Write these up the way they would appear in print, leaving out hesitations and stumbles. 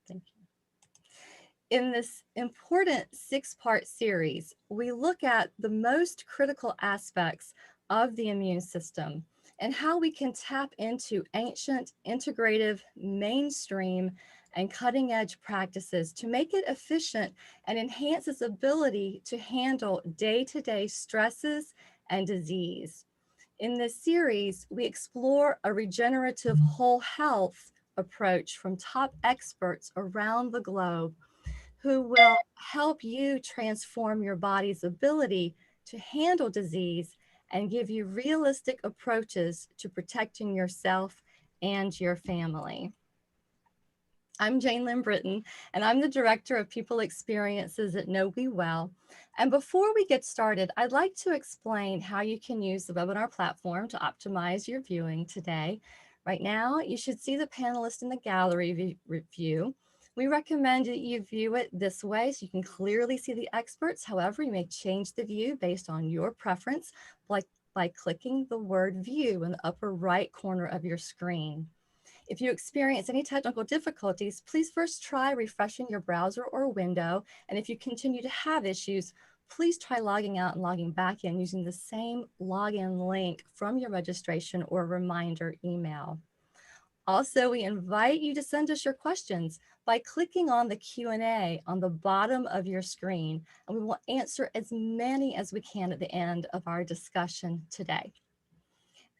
Thank you. In this important 6-part series, we look at the most critical aspects of the immune system and how we can tap into ancient, integrative, mainstream, and cutting-edge practices to make it efficient and enhance its ability to handle day-to-day stresses and disease. In this series, we explore a regenerative whole health approach from top experts around the globe who will help you transform your body's ability to handle disease and give you realistic approaches to protecting yourself and your family. I'm Jane Lynn Britton, and I'm the Director of People Experiences at Know We Well. And before we get started, I'd like to explain how you can use the webinar platform to optimize your viewing today. Right now, you should see the panelists in the gallery view. We recommend that you view it this way so you can clearly see the experts. However, you may change the view based on your preference by clicking the word view in the upper right corner of your screen. If you experience any technical difficulties, please first try refreshing your browser or window. And if you continue to have issues, please try logging out and logging back in using the same login link from your registration or reminder email. Also, we invite you to send us your questions by clicking on the Q&A on the bottom of your screen, and we will answer as many as we can at the end of our discussion today.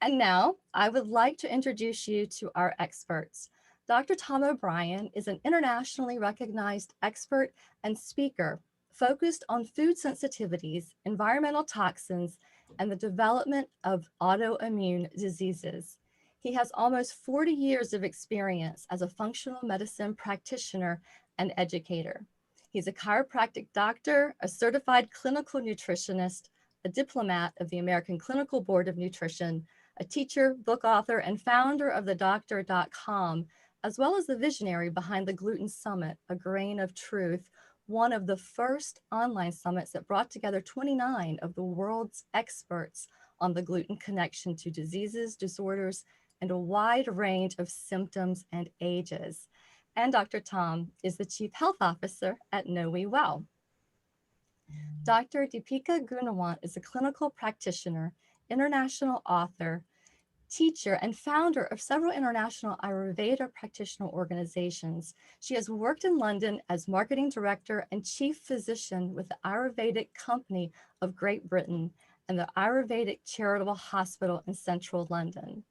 And now I would like to introduce you to our experts. Dr. Tom O'Brien is an internationally recognized expert and speaker focused on food sensitivities, environmental toxins, and the development of autoimmune diseases. He has almost 40 years of experience as a functional medicine practitioner and educator. He's a chiropractic doctor, a certified clinical nutritionist, a diplomat of the American Clinical Board of Nutrition, a teacher, book author, and founder of thedoctor.com, as well as the visionary behind the Gluten Summit, A Grain of Truth, one of the first online summits that brought together 29 of the world's experts on the gluten connection to diseases, disorders, and a wide range of symptoms and ages. And Dr. Tom is the Chief Health Officer at Know We Well. Dr. Deepika Gunawant is a clinical practitioner, international author, teacher, and founder of several international Ayurveda practitioner organizations. She has worked in London as marketing director and chief physician with the Ayurvedic Company of Great Britain and the Ayurvedic Charitable Hospital in central London.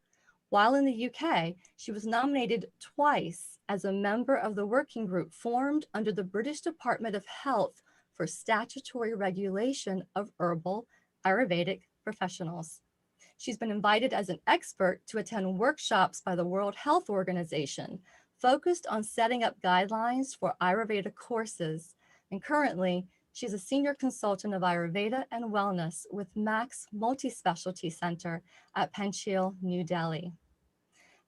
While in the UK, she was nominated twice as a member of the working group formed under the British Department of Health for statutory regulation of herbal Ayurvedic professionals. She's been invited as an expert to attend workshops by the World Health Organization focused on setting up guidelines for Ayurveda courses. And currently, she's a senior consultant of Ayurveda and wellness with Max Multi-Specialty Center at Panchil, New Delhi.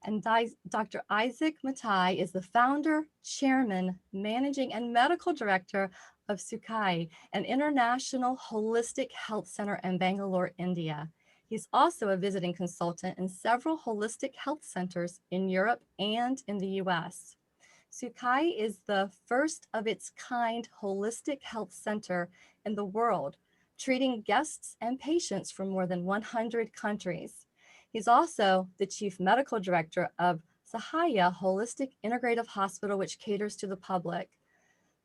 And Dr. Isaac Matai is the founder, chairman, managing, and medical director of Sukai, an international holistic health center in Bangalore, India. He's also a visiting consultant in several holistic health centers in Europe and in the US. Sukai is the first of its kind holistic health center in the world, treating guests and patients from more than 100 countries. He's also the chief medical director of Sahaya Holistic Integrative Hospital, which caters to the public.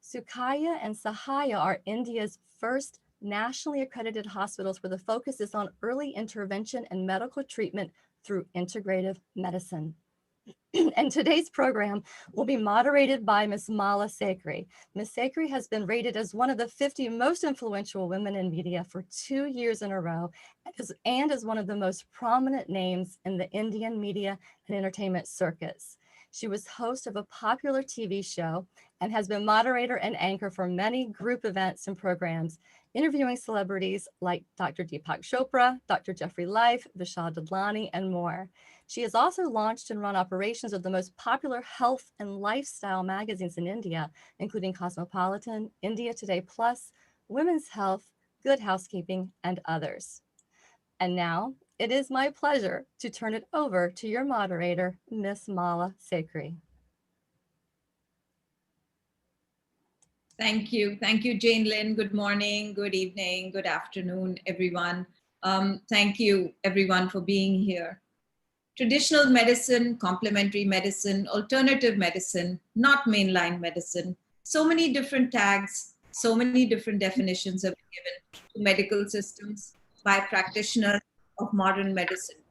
Sukaya and Sahaya are India's first nationally accredited hospitals where the focus is on early intervention and medical treatment through integrative medicine. And today's program will be moderated by Ms. Mala Sekri. Ms. Sekri has been rated as one of the 50 most influential women in media for 2 years in a row and is one of the most prominent names in the Indian media and entertainment circuits. She was host of a popular TV show and has been moderator and anchor for many group events and programs, interviewing celebrities like Dr. Deepak Chopra, Dr. Jeffrey Life, Vishal Dadlani, and more. She has also launched and run operations of the most popular health and lifestyle magazines in India, including Cosmopolitan, India Today Plus, Women's Health, Good Housekeeping, and others. And now it is my pleasure to turn it over to your moderator, Ms. Mala Sekri. Thank you. Thank you, Jane Lynn. Good morning, good evening, good afternoon, everyone. Thank you, everyone, for being here. Traditional medicine, complementary medicine, alternative medicine, not mainline medicine. So many different tags, so many different definitions have been given to medical systems by practitioners of modern medicine,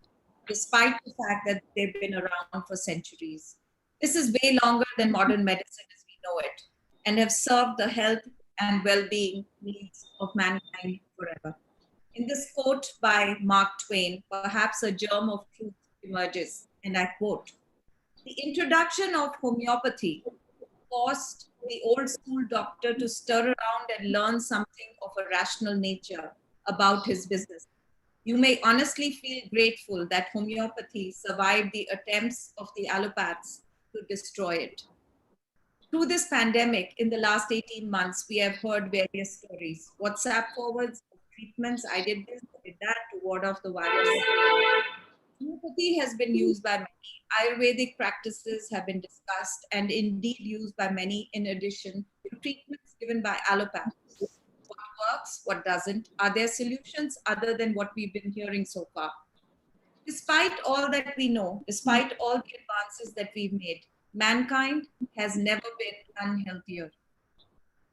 despite the fact that they've been around for centuries. This is way longer than modern medicine as we know it, and have served the health and well-being needs of mankind forever. In this quote by Mark Twain, perhaps a germ of truth emerges, and I quote, "The introduction of homeopathy forced the old school doctor to stir around and learn something of a rational nature about his business. You may honestly feel grateful that homeopathy survived the attempts of the allopaths to destroy it." Through this pandemic, in the last 18 months, we have heard various stories. WhatsApp forwards of treatments. I did this, I did that to ward off the virus. Homeopathy has been used by many. Ayurvedic practices have been discussed and indeed used by many in addition to treatments given by allopathy. What works, what doesn't? Are there solutions other than what we've been hearing so far? Despite all that we know, despite all the advances that we've made, mankind has never been unhealthier.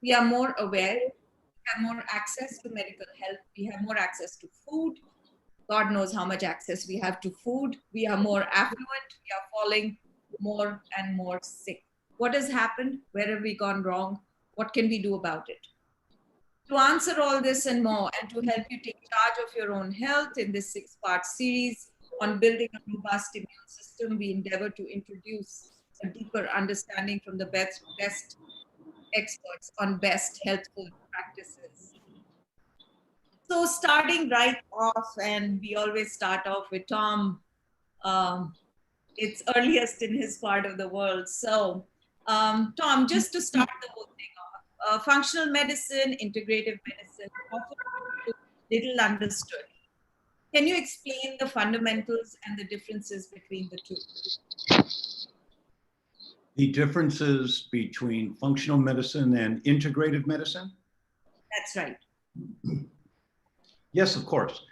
We are more aware, we have more access to medical help, we have more access to food. God knows how much access we have to food. We are more affluent, we are falling more and more sick. What has happened? Where have we gone wrong? What can we do about it? To answer all this and more, and to help you take charge of your own health in this 6-part series on building a robust immune system, we endeavor to introduce a deeper understanding from the best experts on best healthful practices. So starting right off, and we always start off with Tom. It's earliest in his part of the world. So Tom, just to start the whole thing off, functional medicine, integrative medicine, often little understood. Can you explain the fundamentals and the differences between the two? The differences between functional medicine and integrative medicine? That's right. Yes, of course.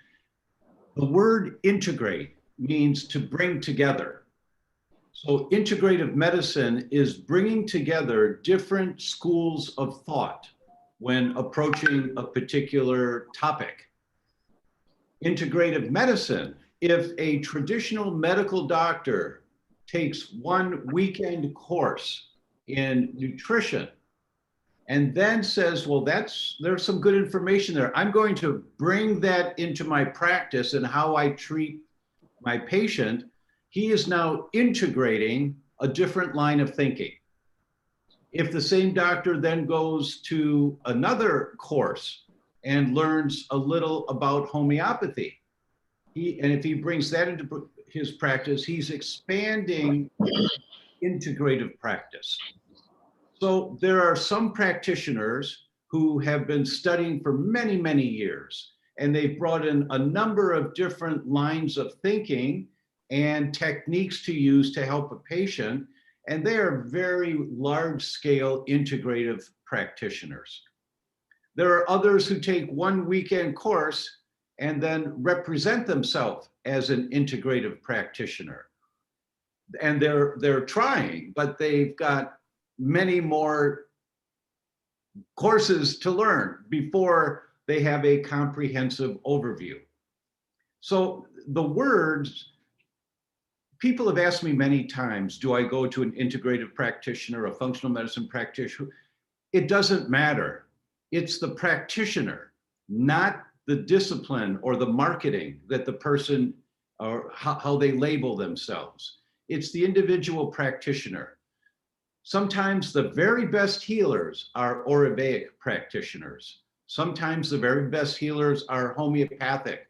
The word integrate means to bring together. So integrative medicine is bringing together different schools of thought when approaching a particular topic. Integrative medicine, if a traditional medical doctor takes one weekend course in nutrition and then says, well, there's some good information there. I'm going to bring that into my practice and how I treat my patient. He is now integrating a different line of thinking. If the same doctor then goes to another course and learns a little about homeopathy, and if he brings that into his practice, he's expanding integrative practice. So there are some practitioners who have been studying for many, many years, and they've brought in a number of different lines of thinking and techniques to use to help a patient, and they are very large-scale integrative practitioners. There are others who take one weekend course and then represent themselves as an integrative practitioner. And they're trying, but they've got many more courses to learn before they have a comprehensive overview. So the words, people have asked me many times, do I go to an integrative practitioner, a functional medicine practitioner? It doesn't matter. It's the practitioner, not the discipline or the marketing that the person or how they label themselves. It's the individual practitioner. Sometimes the very best healers are Ayurvedic practitioners. Sometimes the very best healers are homeopathic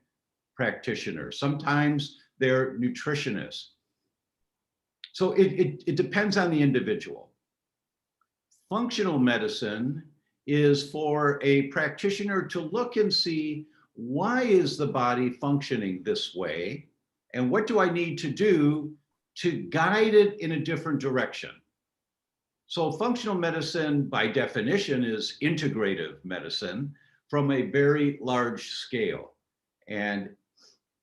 practitioners. Sometimes they're nutritionists. So it depends on the individual. Functional medicine is for a practitioner to look and see, why is the body functioning this way? And what do I need to do to guide it in a different direction? So functional medicine, by definition, is integrative medicine from a very large scale. And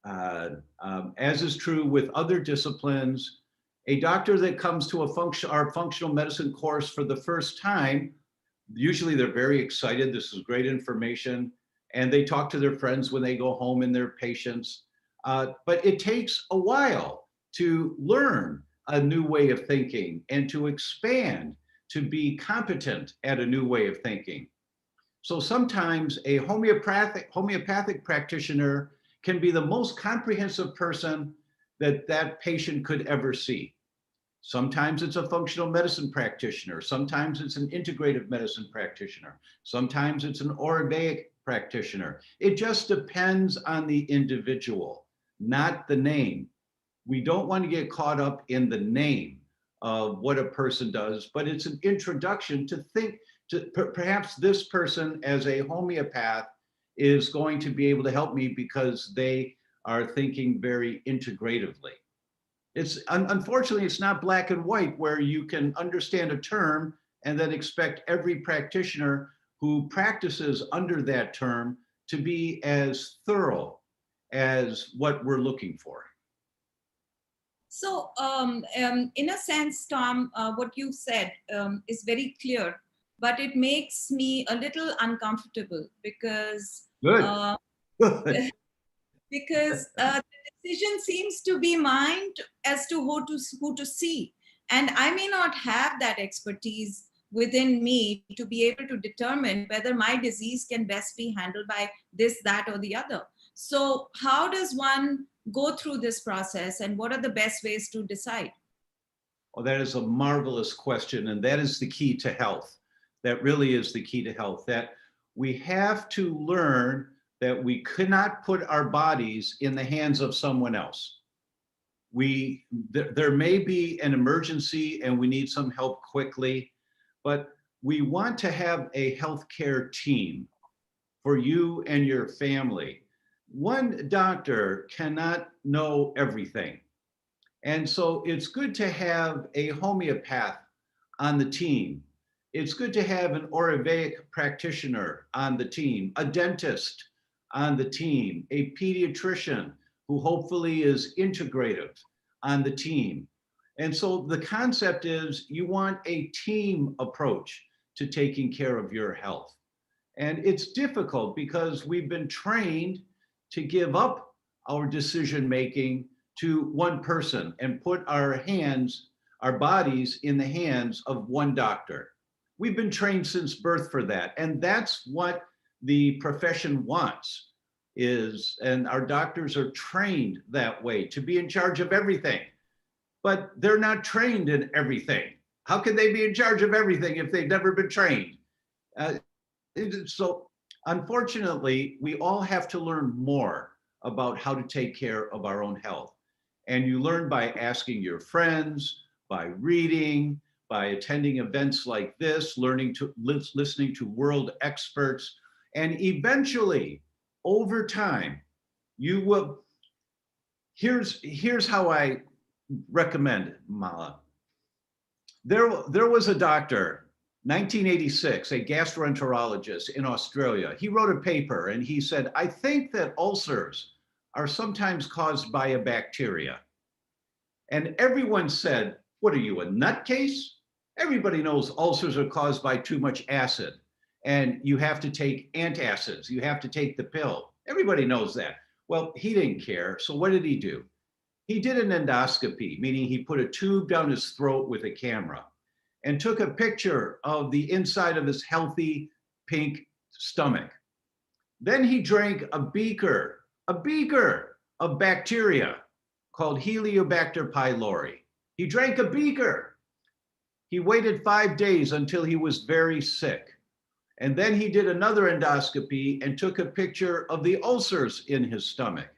as is true with other disciplines, a doctor that comes to our functional medicine course for the first time, usually they're very excited. This is great information. And they talk to their friends when they go home and their patients. But it takes a while to learn a new way of thinking and to expand, to be competent at a new way of thinking. So sometimes a homeopathic practitioner can be the most comprehensive person that patient could ever see. Sometimes it's a functional medicine practitioner. Sometimes it's an integrative medicine practitioner. Sometimes it's an Ayurvedic practitioner. It just depends on the individual, not the name. We don't want to get caught up in the name of what a person does, but it's an introduction to think to perhaps this person as a homeopath is going to be able to help me because they are thinking very integratively. It's unfortunately, it's not black and white where you can understand a term and then expect every practitioner who practices under that term to be as thorough as what we're looking for. So, in a sense, Tom, what you said is very clear, but it makes me a little uncomfortable because Good. the decision seems to be mine as to who to see, and I may not have that expertise within me to be able to determine whether my disease can best be handled by this, that, or the other. So, how does one go through this process, and what are the best ways to decide? Well, that is a marvelous question, and that is the key to health. That really is the key to health, that we have to learn that we could not put our bodies in the hands of someone else. There may be an emergency and we need some help quickly, but we want to have a healthcare team for you and your family. One doctor cannot know everything. And so it's good to have a homeopath on the team. It's good to have an Ayurvedic practitioner on the team, a dentist on the team, a pediatrician who hopefully is integrative on the team. And so the concept is you want a team approach to taking care of your health. And it's difficult because we've been trained to give up our decision making to one person and put our bodies in the hands of one doctor. We've been trained since birth for that. And that's what the profession wants and our doctors are trained that way to be in charge of everything, but they're not trained in everything. How can they be in charge of everything if they've never been trained? So unfortunately, we all have to learn more about how to take care of our own health. And you learn by asking your friends, by reading, by attending events like this, listening to world experts, and eventually, over time, you will. Here's how I recommend it, Mala. There was a doctor, 1986, a gastroenterologist in Australia. He wrote a paper and he said, I think that ulcers are sometimes caused by a bacteria. And everyone said, what are you, a nutcase? Everybody knows ulcers are caused by too much acid and you have to take antacids. You have to take the pill. Everybody knows that. Well, he didn't care. So what did he do? He did an endoscopy, meaning he put a tube down his throat with a camera and took a picture of the inside of his healthy pink stomach. Then he drank a beaker of bacteria called Helicobacter pylori. He drank a beaker. He waited 5 days until he was very sick. And then he did another endoscopy and took a picture of the ulcers in his stomach.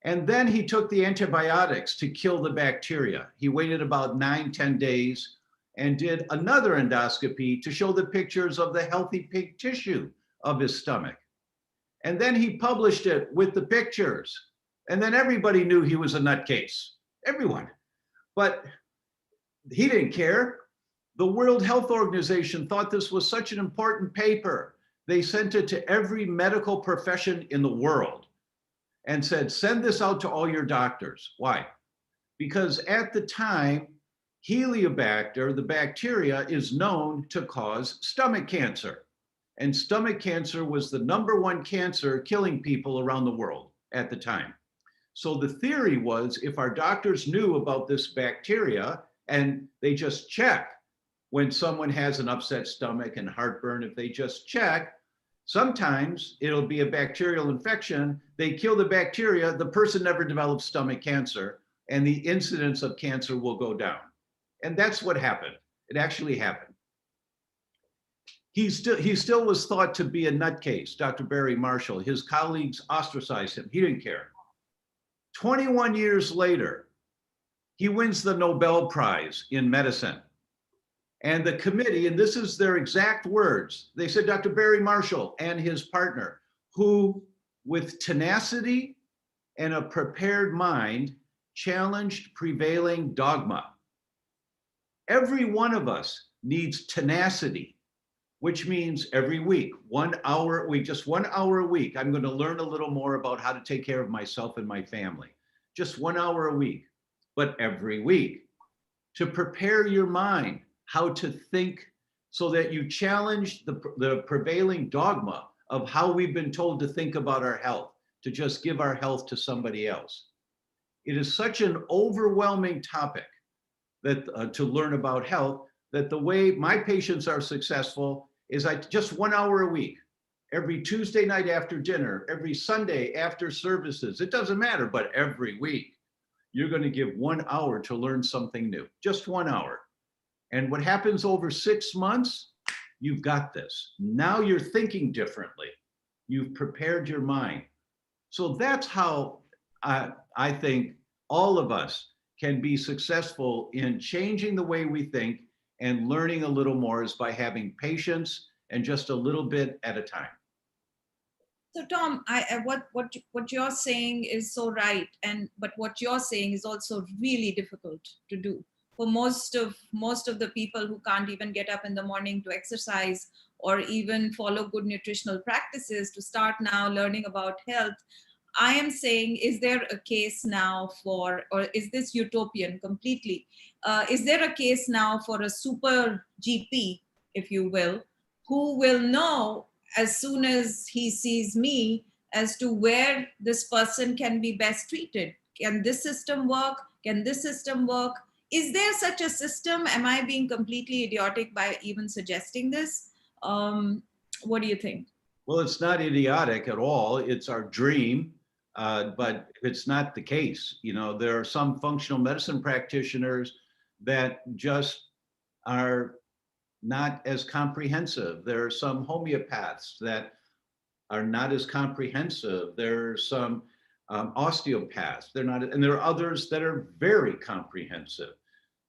And then he took the antibiotics to kill the bacteria. He waited about 9-10 days and did another endoscopy to show the pictures of the healthy pink tissue of his stomach. And then he published it with the pictures. And then everybody knew he was a nutcase, everyone. But he didn't care. The World Health Organization thought this was such an important paper. They sent it to every medical profession in the world and said, send this out to all your doctors. Why? Because at the time, Helicobacter, the bacteria, is known to cause stomach cancer. And stomach cancer was the #1 cancer killing people around the world at the time. So the theory was if our doctors knew about this bacteria and they just check when someone has an upset stomach and heartburn, if they just check, sometimes it'll be a bacterial infection. They kill the bacteria, the person never develops stomach cancer, and the incidence of cancer will go down. And that's what happened. It actually happened. He still was thought to be a nutcase, Dr. Barry Marshall. His colleagues ostracized him. He didn't care. 21 years later, he wins the Nobel Prize in medicine. And the committee, and this is their exact words, they said Dr. Barry Marshall and his partner, who with tenacity and a prepared mind challenged prevailing dogma. Every one of us needs tenacity, which means every week, 1 hour a week, just 1 hour a week, I'm going to learn a little more about how to take care of myself and my family. Just 1 hour a week, but every week, to prepare your mind how to think so that you challenge the prevailing dogma of how we've been told to think about our health, to just give our health to somebody else. It is such an overwhelming topic that to learn about health, that the way my patients are successful is just 1 hour a week, every Tuesday night after dinner, every Sunday after services, it doesn't matter, but every week, you're going to give 1 hour to learn something new, just 1 hour. And what happens over 6 months, you've got this. Now you're thinking differently. You've prepared your mind. So that's how I think all of us can be successful in changing the way we think and learning a little more is by having patience and just a little bit at a time. So Tom, what you're saying is so right, but what you're saying is also really difficult to do for most of the people who can't even get up in the morning to exercise or even follow good nutritional practices to start now learning about health. I am saying, is there a case now for, or is this utopian completely? Is there a case now for a super GP, if you will, who will know as soon as he sees me as to where this person can be best treated? Can this system work? Can this system work? Is there such a system? Am I being completely idiotic by even suggesting this? What do you think? Well, it's not idiotic at all. It's our dream, but it's not the case. You know, there are some functional medicine practitioners that just are not as comprehensive. There are some homeopaths that are not as comprehensive. There are some osteopaths. They're not, and there are others that are very comprehensive.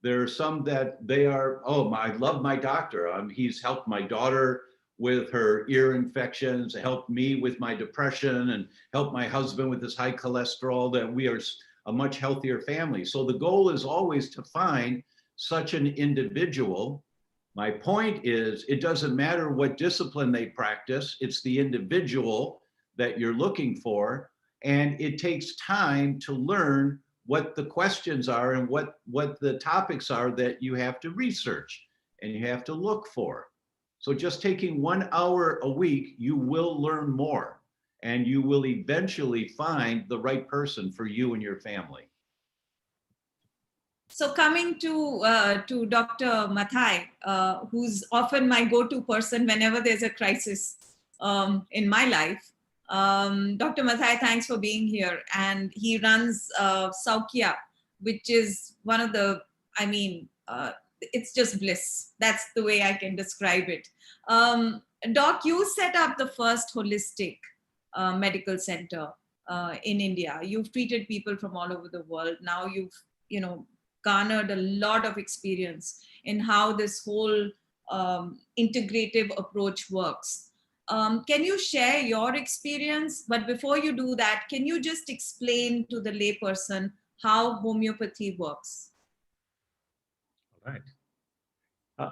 There are some that they are, oh, I love my doctor. He's helped my daughter with her ear infections, helped me with my depression, and helped my husband with his high cholesterol, that we are a much healthier family. So the goal is always to find such an individual. My point is, it doesn't matter what discipline they practice, it's the individual that you're looking for. And it takes time to learn what the questions are and what the topics are that you have to research and you have to look for. So just taking 1 hour a week, you will learn more and you will eventually find the right person for you and your family. So coming to Dr. Mathai, who's often my go-to person whenever there's a crisis in my life. Dr. Mathai, thanks for being here. And he runs Saukia, which is one of the, it's just bliss. That's the way I can describe it. Doc, you set up the first holistic medical center in India. You've treated people from all over the world. Now you've, garnered a lot of experience in how this whole integrative approach works. Can you share your experience? But before you do that, can you just explain to the layperson how homeopathy works? All right.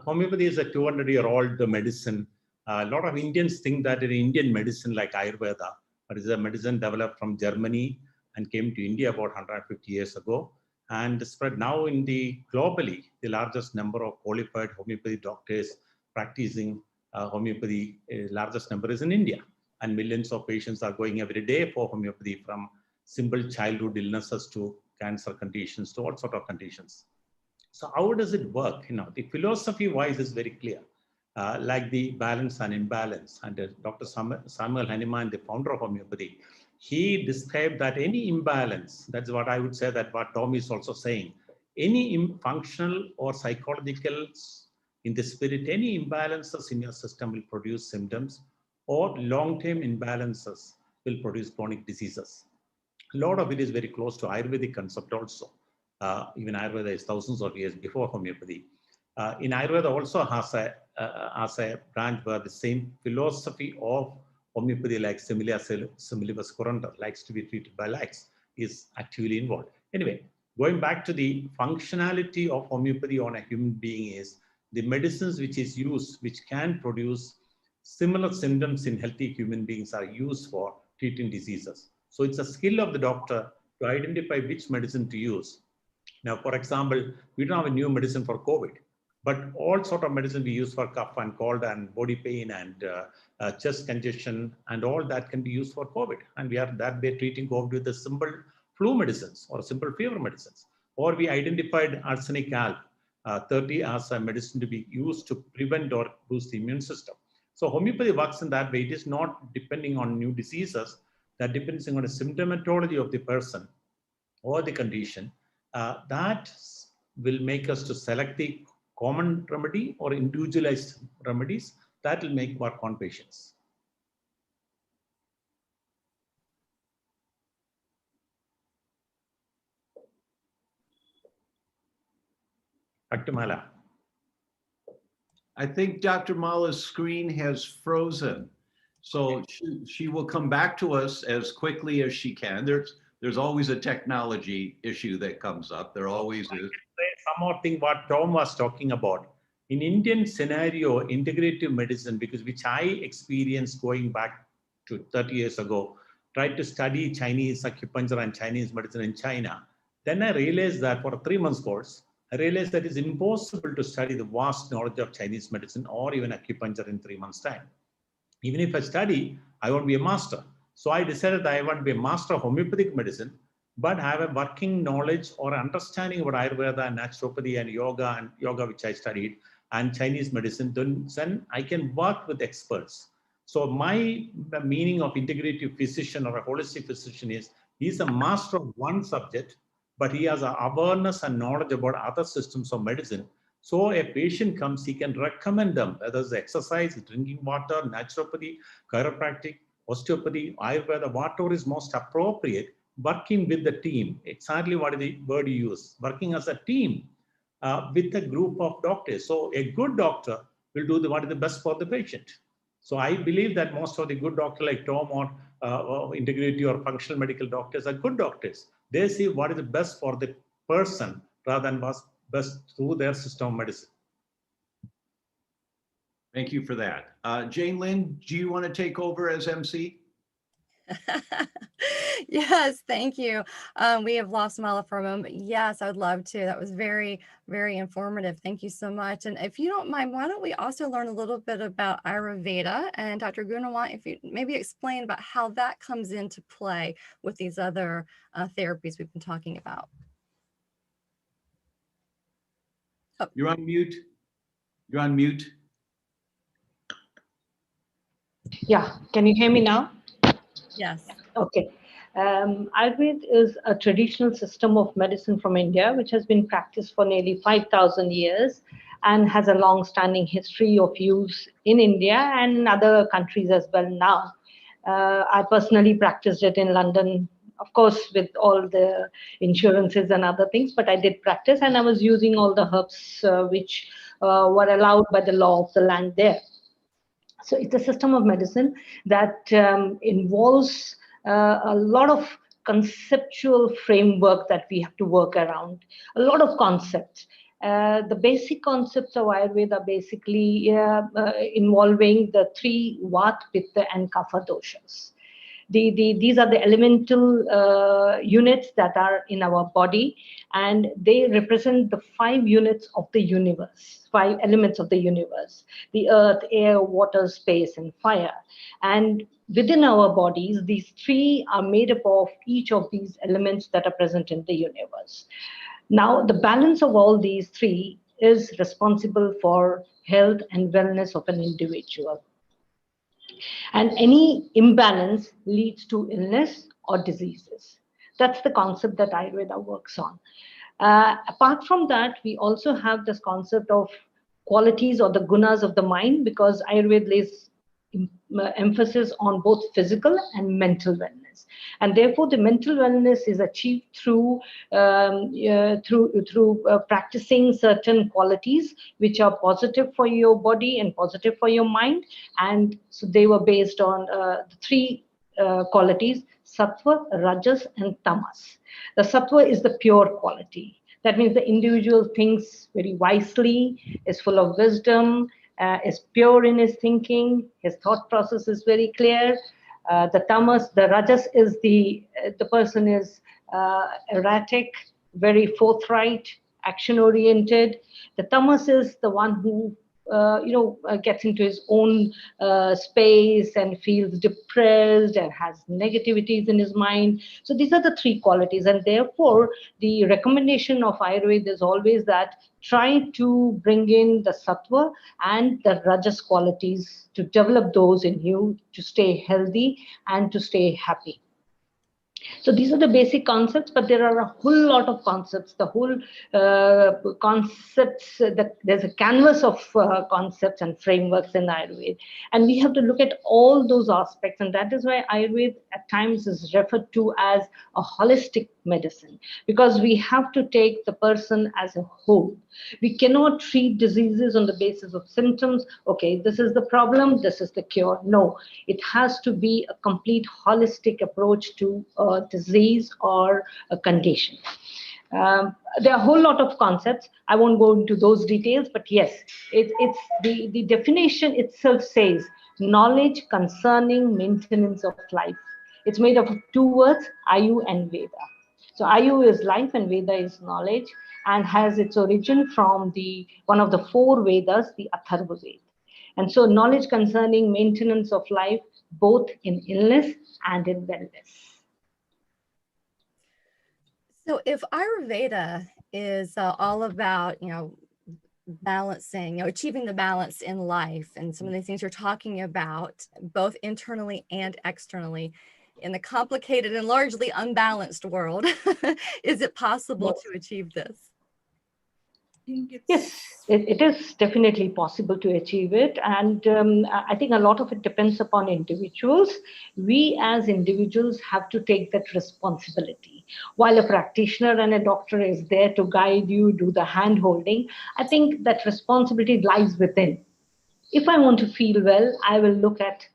Homeopathy is a 200-year-old medicine. A lot of Indians think that an Indian medicine like Ayurveda, but it's a medicine developed from Germany and came to India about 150 years ago and spread now in the globally, the largest number of qualified homeopathy doctors practicing homeopathy, largest number is in India. And millions of patients are going every day for homeopathy, from simple childhood illnesses to cancer conditions to all sort of conditions. So how does it work? The philosophy-wise is very clear, like the balance and imbalance. And Dr. Samuel Hahnemann, the founder of homeopathy, he described that any imbalance, that's what I would say, that what Tom is also saying, any functional or psychological, in the spirit, any imbalances in your system will produce symptoms, or long-term imbalances will produce chronic diseases. A lot of it is very close to Ayurvedic concept also. Even Ayurveda is thousands of years before homeopathy. In Ayurveda also has a branch where the same philosophy of homeopathy, like similia similibus curanda, likes to be treated by likes, is actively involved. Anyway, going back to the functionality of homeopathy on a human being is the medicines which is used, which can produce similar symptoms in healthy human beings, are used for treating diseases. So it's a skill of the doctor to identify which medicine to use. Now, for example, we don't have a new medicine for COVID, but all sort of medicine we use for cough and cold and body pain and chest congestion and all that can be used for COVID. And we are that way treating COVID with the simple flu medicines or simple fever medicines. Or we identified arsenic alb 30 as a medicine to be used to prevent or boost the immune system. So homeopathy works in that way. It is not depending on new diseases. That depends on the symptomatology of the person or the condition. That will make us to select the common remedy or individualized remedies that will make work on patients. Dr. Mala. I think Dr. Mala's screen has frozen. So she will come back to us as quickly as she can. There's always a technology issue that comes up. There always is. Some more thing what Tom was talking about. In Indian scenario, integrative medicine, because which I experienced going back to 30 years ago, tried to study Chinese acupuncture and Chinese medicine in China. Then I realized that for a 3-month course, I realized that it's impossible to study the vast knowledge of Chinese medicine or even acupuncture in 3 months' time. Even if I study, I won't be a master. So I decided that I want to be a master of homeopathic medicine, but have a working knowledge or understanding about Ayurveda and naturopathy and yoga, which I studied, and Chinese medicine. Then I can work with experts. So the meaning of integrative physician or a holistic physician is he's a master of one subject, but he has an awareness and knowledge about other systems of medicine. So a patient comes, he can recommend them, whether it's exercise, drinking water, naturopathy, chiropractic, osteopathy, Ayurveda, whatever is most appropriate, working with the team. Exactly what is the word you use, working as a team with a group of doctors. So a good doctor will do what is the best for the patient. So I believe that most of the good doctors like Tom or integrative or functional medical doctors are good doctors. They see what is the best for the person rather than what's best through their system of medicine. Thank you for that. Jane Lynn, do you want to take over as MC? Yes, thank you. We have lost Mala for a moment. Yes, I would love to. That was very, very informative. Thank you so much. And if you don't mind, why don't we also learn a little bit about Ayurveda? And Dr. Gunawant, if you maybe explain about how that comes into play with these other therapies we've been talking about. Oh. You're on mute. You're on mute. Yeah, can you hear me now? Yes. Okay. Ayurveda is a traditional system of medicine from India, which has been practiced for nearly 5,000 years and has a long-standing history of use in India and other countries as well now. I personally practiced it in London, of course, with all the insurances and other things, but I did practice and I was using all the herbs which were allowed by the law of the land there. So it's a system of medicine that involves a lot of conceptual framework that we have to work around, a lot of concepts. the basic concepts of Ayurveda are basically involving the three Vata, Pitta, and Kapha doshas. These are the elemental units that are in our body, and they represent the 5 units of the universe, 5 elements of the universe: the earth, air, water, space, and fire. And within our bodies, these 3 are made up of each of these elements that are present in the universe. Now, the balance of all these 3 is responsible for health and wellness of an individual. And any imbalance leads to illness or diseases. That's the concept that Ayurveda works on. Apart from that, we also have this concept of qualities or the gunas of the mind, because Ayurveda lays emphasis on both physical and mental wellness, and therefore the mental wellness is achieved through practicing certain qualities which are positive for your body and positive for your mind. And so they were based on the 3 qualities: sattva, rajas, and tamas. The sattva is the pure quality. That means the individual thinks very wisely, is full of wisdom, is pure in his thinking, his thought process is very clear. The tamas, the rajas, is the person is erratic, very forthright, action oriented. The tamas is the one who gets into his own space and feels depressed and has negativities in his mind. So these are the 3 qualities, and therefore the recommendation of Ayurveda is always that try to bring in the sattva and the rajas qualities, to develop those in you to stay healthy and to stay happy. So these are the basic concepts, but there are a whole lot of concepts. The whole concepts, there's a canvas of concepts and frameworks in Ayurveda, and we have to look at all those aspects. And that is why Ayurveda at times is referred to as a holistic medicine, because we have to take the person as a whole. We cannot treat diseases on the basis of symptoms. Okay, this is the problem, this is the cure. No, it has to be a complete holistic approach to a disease or a condition. There are a whole lot of concepts. I won't go into those details, but yes, it's the definition itself says knowledge concerning maintenance of life. It's made up of 2 words, Ayu and Veda. So Ayu is life and Veda is knowledge, and has its origin from one of the 4 Vedas, the Atharva Veda. And so knowledge concerning maintenance of life, both in illness and in wellness. So if Ayurveda is all about, balancing, achieving the balance in life, and some of the things you're talking about, both internally and externally, in the complicated and largely unbalanced world, is it possible to achieve this? Yes, it is definitely possible to achieve it. And I think a lot of it depends upon individuals. We as individuals have to take that responsibility. While a practitioner and a doctor is there to guide you, do the hand holding, I think that responsibility lies within. If I want to feel well, I will look at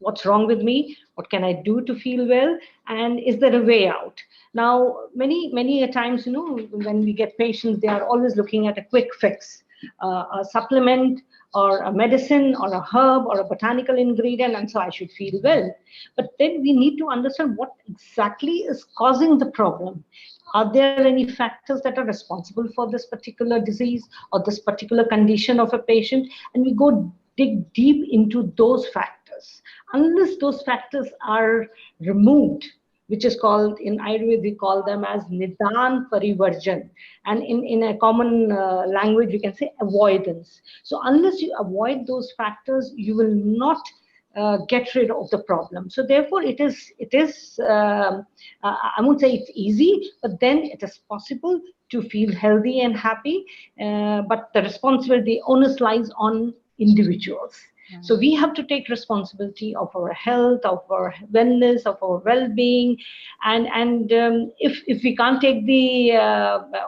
what's wrong with me, what can I do to feel well, and is there a way out? Now, many a times, when we get patients, they are always looking at a quick fix, a supplement or a medicine or a herb or a botanical ingredient, and so I should feel well. But then we need to understand what exactly is causing the problem. Are there any factors that are responsible for this particular disease or this particular condition of a patient? And we go dig deep into those factors. Unless those factors are removed, which is called, in Ayurveda, we call them as Nidan Parivarjan. And in a common language, we can say avoidance. So unless you avoid those factors, you will not get rid of the problem. So therefore, it is I won't say it's easy, but then it is possible to feel healthy and happy. But the responsibility, onus lies on individuals. So we have to take responsibility of our health, of our wellness, of our well-being, and if we can't take the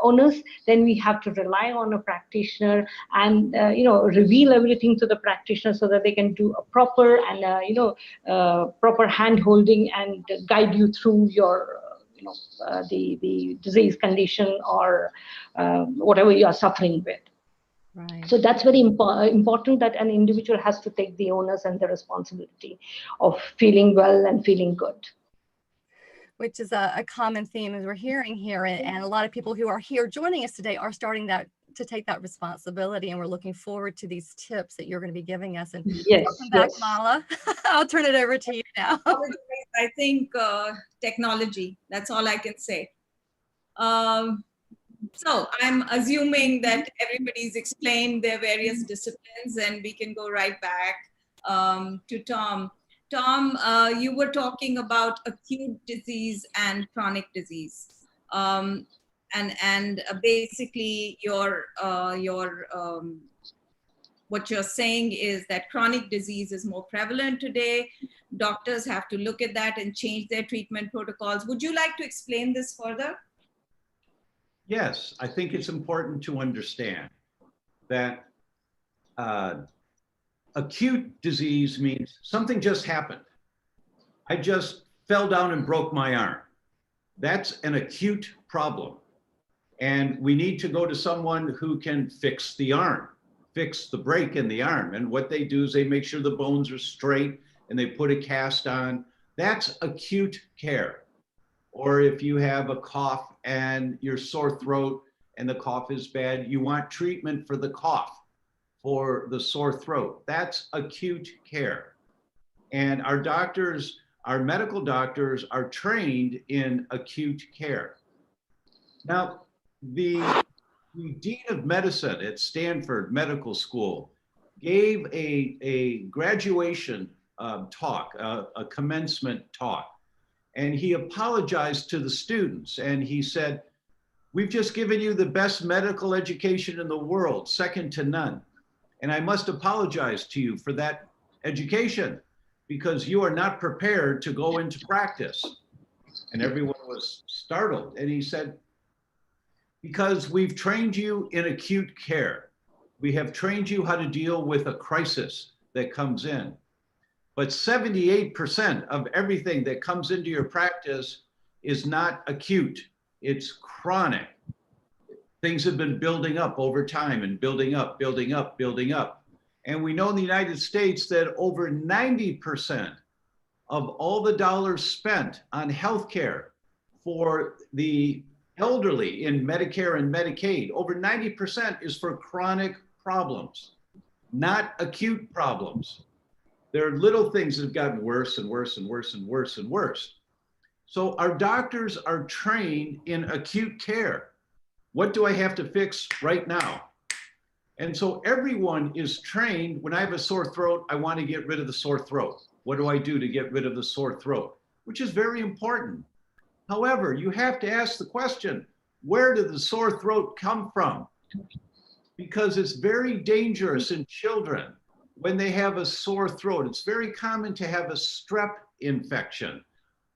onus, then we have to rely on a practitioner and reveal everything to the practitioner so that they can do a proper and proper hand holding and guide you through your the disease condition or whatever you are suffering with. Right. So that's very important, that an individual has to take the onus and the responsibility of feeling well and feeling good. Which is a common theme as we're hearing here. And a lot of people who are here joining us today are starting to take that responsibility. And we're looking forward to these tips that you're going to be giving us. And Yes, welcome back, yes. Mala. I'll turn it over to you now. I think technology, that's all I can say. So I'm assuming that everybody's explained their various disciplines, and we can go right back to Tom. Tom, you were talking about acute disease and chronic disease. And basically what you're saying is that chronic disease is more prevalent today. Doctors have to look at that and change their treatment protocols. Would you like to explain this further? Yes, I think it's important to understand that acute disease means something just happened. I just fell down and broke my arm. That's an acute problem. And we need to go to someone who can fix the arm, fix the break in the arm. And what they do is they make sure the bones are straight and they put a cast on. That's acute care. Or if you have a cough and your sore throat and the cough is bad, you want treatment for the cough, for the sore throat. That's acute care. And our doctors, our medical doctors are trained in acute care. Now, the Dean of Medicine at Stanford Medical School gave a graduation talk, a commencement talk. And he apologized to the students and he said, "We've just given you the best medical education in the world, second to none. And I must apologize to you for that education because you are not prepared to go into practice." And everyone was startled. And he said, "Because we've trained you in acute care. We have trained you how to deal with a crisis that comes in. But 78% of everything that comes into your practice is not acute, it's chronic. Things have been building up over time and building up, building up, building up. And we know in the United States that over 90% of all the dollars spent on healthcare for the elderly in Medicare and Medicaid, over 90% is for chronic problems, not acute problems. There are little things that have gotten worse and worse and worse and worse and worse. So our doctors are trained in acute care. What do I have to fix right now? And so everyone is trained. When I have a sore throat, I want to get rid of the sore throat. What do I do to get rid of the sore throat? Which is very important. However, you have to ask the question, where did the sore throat come from? Because it's very dangerous in children. When they have a sore throat, it's very common to have a strep infection.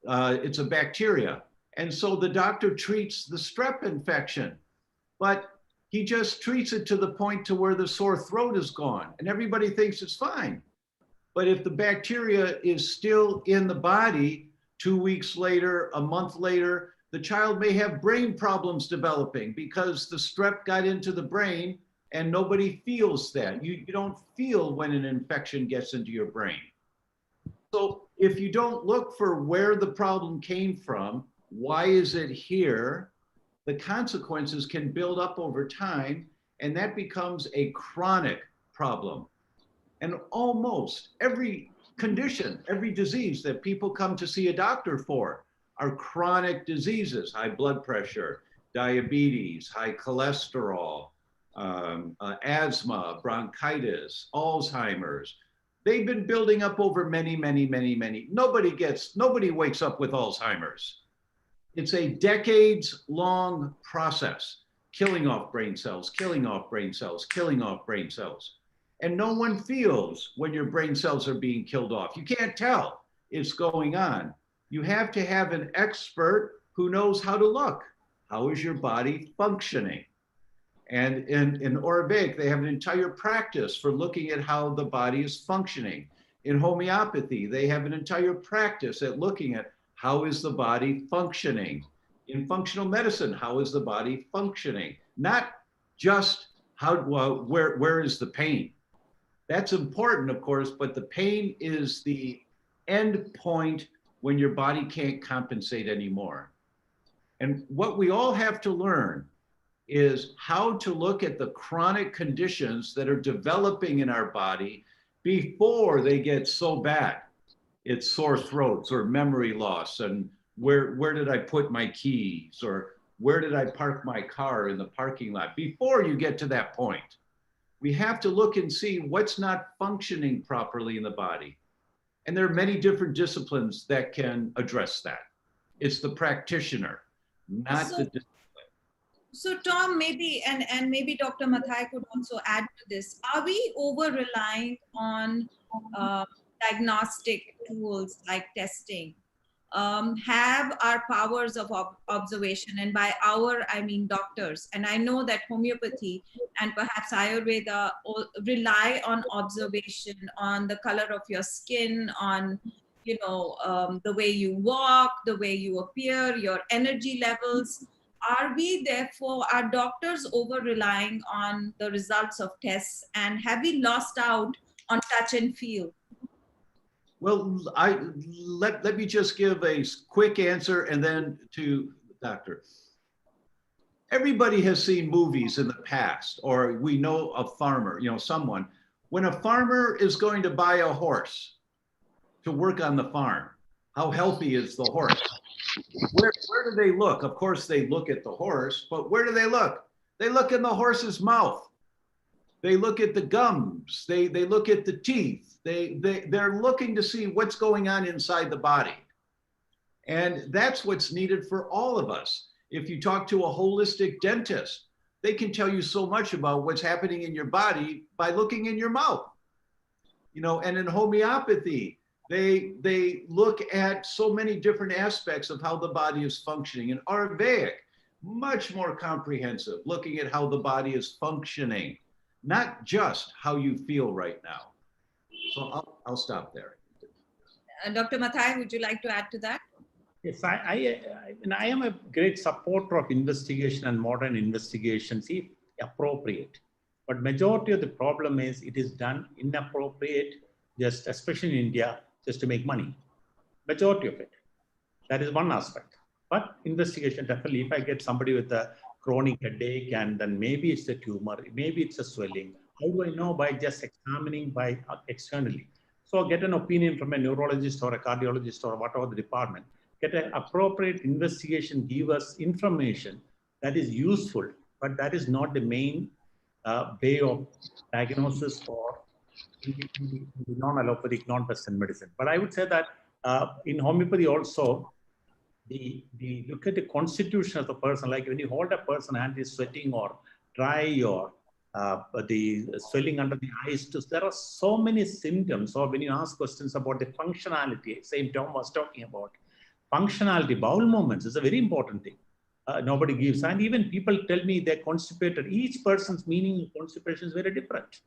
It's a bacteria. And so the doctor treats the strep infection, but he just treats it to the point to where the sore throat is gone and everybody thinks it's fine. But if the bacteria is still in the body 2 weeks later, a month later, the child may have brain problems developing because the strep got into the brain and nobody feels that. You don't feel when an infection gets into your brain. So if you don't look for where the problem came from, why is it here, the consequences can build up over time, and that becomes a chronic problem. And almost every condition, every disease that people come to see a doctor for are chronic diseases: high blood pressure, diabetes, high cholesterol, asthma, bronchitis, Alzheimer's. They've been building up over many. Nobody wakes up with Alzheimer's. It's a decades-long process, killing off brain cells, killing off brain cells, killing off brain cells. And no one feels when your brain cells are being killed off. You can't tell it's going on. You have to have an expert who knows how to look. How is your body functioning? And in Ayurvedic, they have an entire practice for looking at how the body is functioning. In homeopathy, they have an entire practice at looking at how is the body functioning. In functional medicine, how is the body functioning? Not just how, well, where is the pain? That's important, of course, but the pain is the end point when your body can't compensate anymore. And what we all have to learn is how to look at the chronic conditions that are developing in our body before they get so bad. It's sore throats or memory loss, and where did I put my keys, or where did I park my car in the parking lot, before you get to that point. We have to look and see what's not functioning properly in the body. And there are many different disciplines that can address that. It's the practitioner, not So, the discipline. so Tom, maybe, and maybe Dr. Mathai could also add to this. Are we over reliant on diagnostic tools like testing? Have our powers of observation, and by our I mean doctors, and I know that homeopathy and perhaps Ayurveda rely on observation, on the color of your skin, on the way you walk, the way you appear, your energy levels. Are we therefore, are doctors over relying on the results of tests, and have we lost out on touch and feel? Well, let me just give a quick answer and then to the doctor. Everybody has seen movies in the past, or we know a farmer, someone. When a farmer is going to buy a horse to work on the farm, how healthy is the horse? Where do they look? Of course, they look at the horse, but where do they look? They look in the horse's mouth. They look at the gums. They look at the teeth. They're looking to see what's going on inside the body. And that's what's needed for all of us. If you talk to a holistic dentist, they can tell you so much about what's happening in your body by looking in your mouth. And in homeopathy, they look at so many different aspects of how the body is functioning. In Ayurvedic, much more comprehensive, looking at how the body is functioning, not just how you feel right now. So I'll stop there. Dr. Mathai, would you like to add to that? Yes, I am a great supporter of investigation and modern investigations if appropriate. But majority of the problem is it is done inappropriate, just especially in India, just to make money. Majority of it. That is one aspect. But investigation, definitely, if I get somebody with a chronic headache and then maybe it's a tumor, maybe it's a swelling, how do I know? By just examining by externally. So I'll get an opinion from a neurologist or a cardiologist or whatever the department, get an appropriate investigation, give us information that is useful, but that is not the main way of diagnosis for in the non-allopathic, non-Western medicine. But I would say that in homeopathy also, the look at the constitution of the person, like when you hold a person and is sweating or dry or the swelling under the eyes, there are so many symptoms. Or when you ask questions about the functionality, same Tom was talking about, functionality, bowel movements is a very important thing. Nobody gives. And even people tell me they're constipated. Each person's meaning of constipation is very different.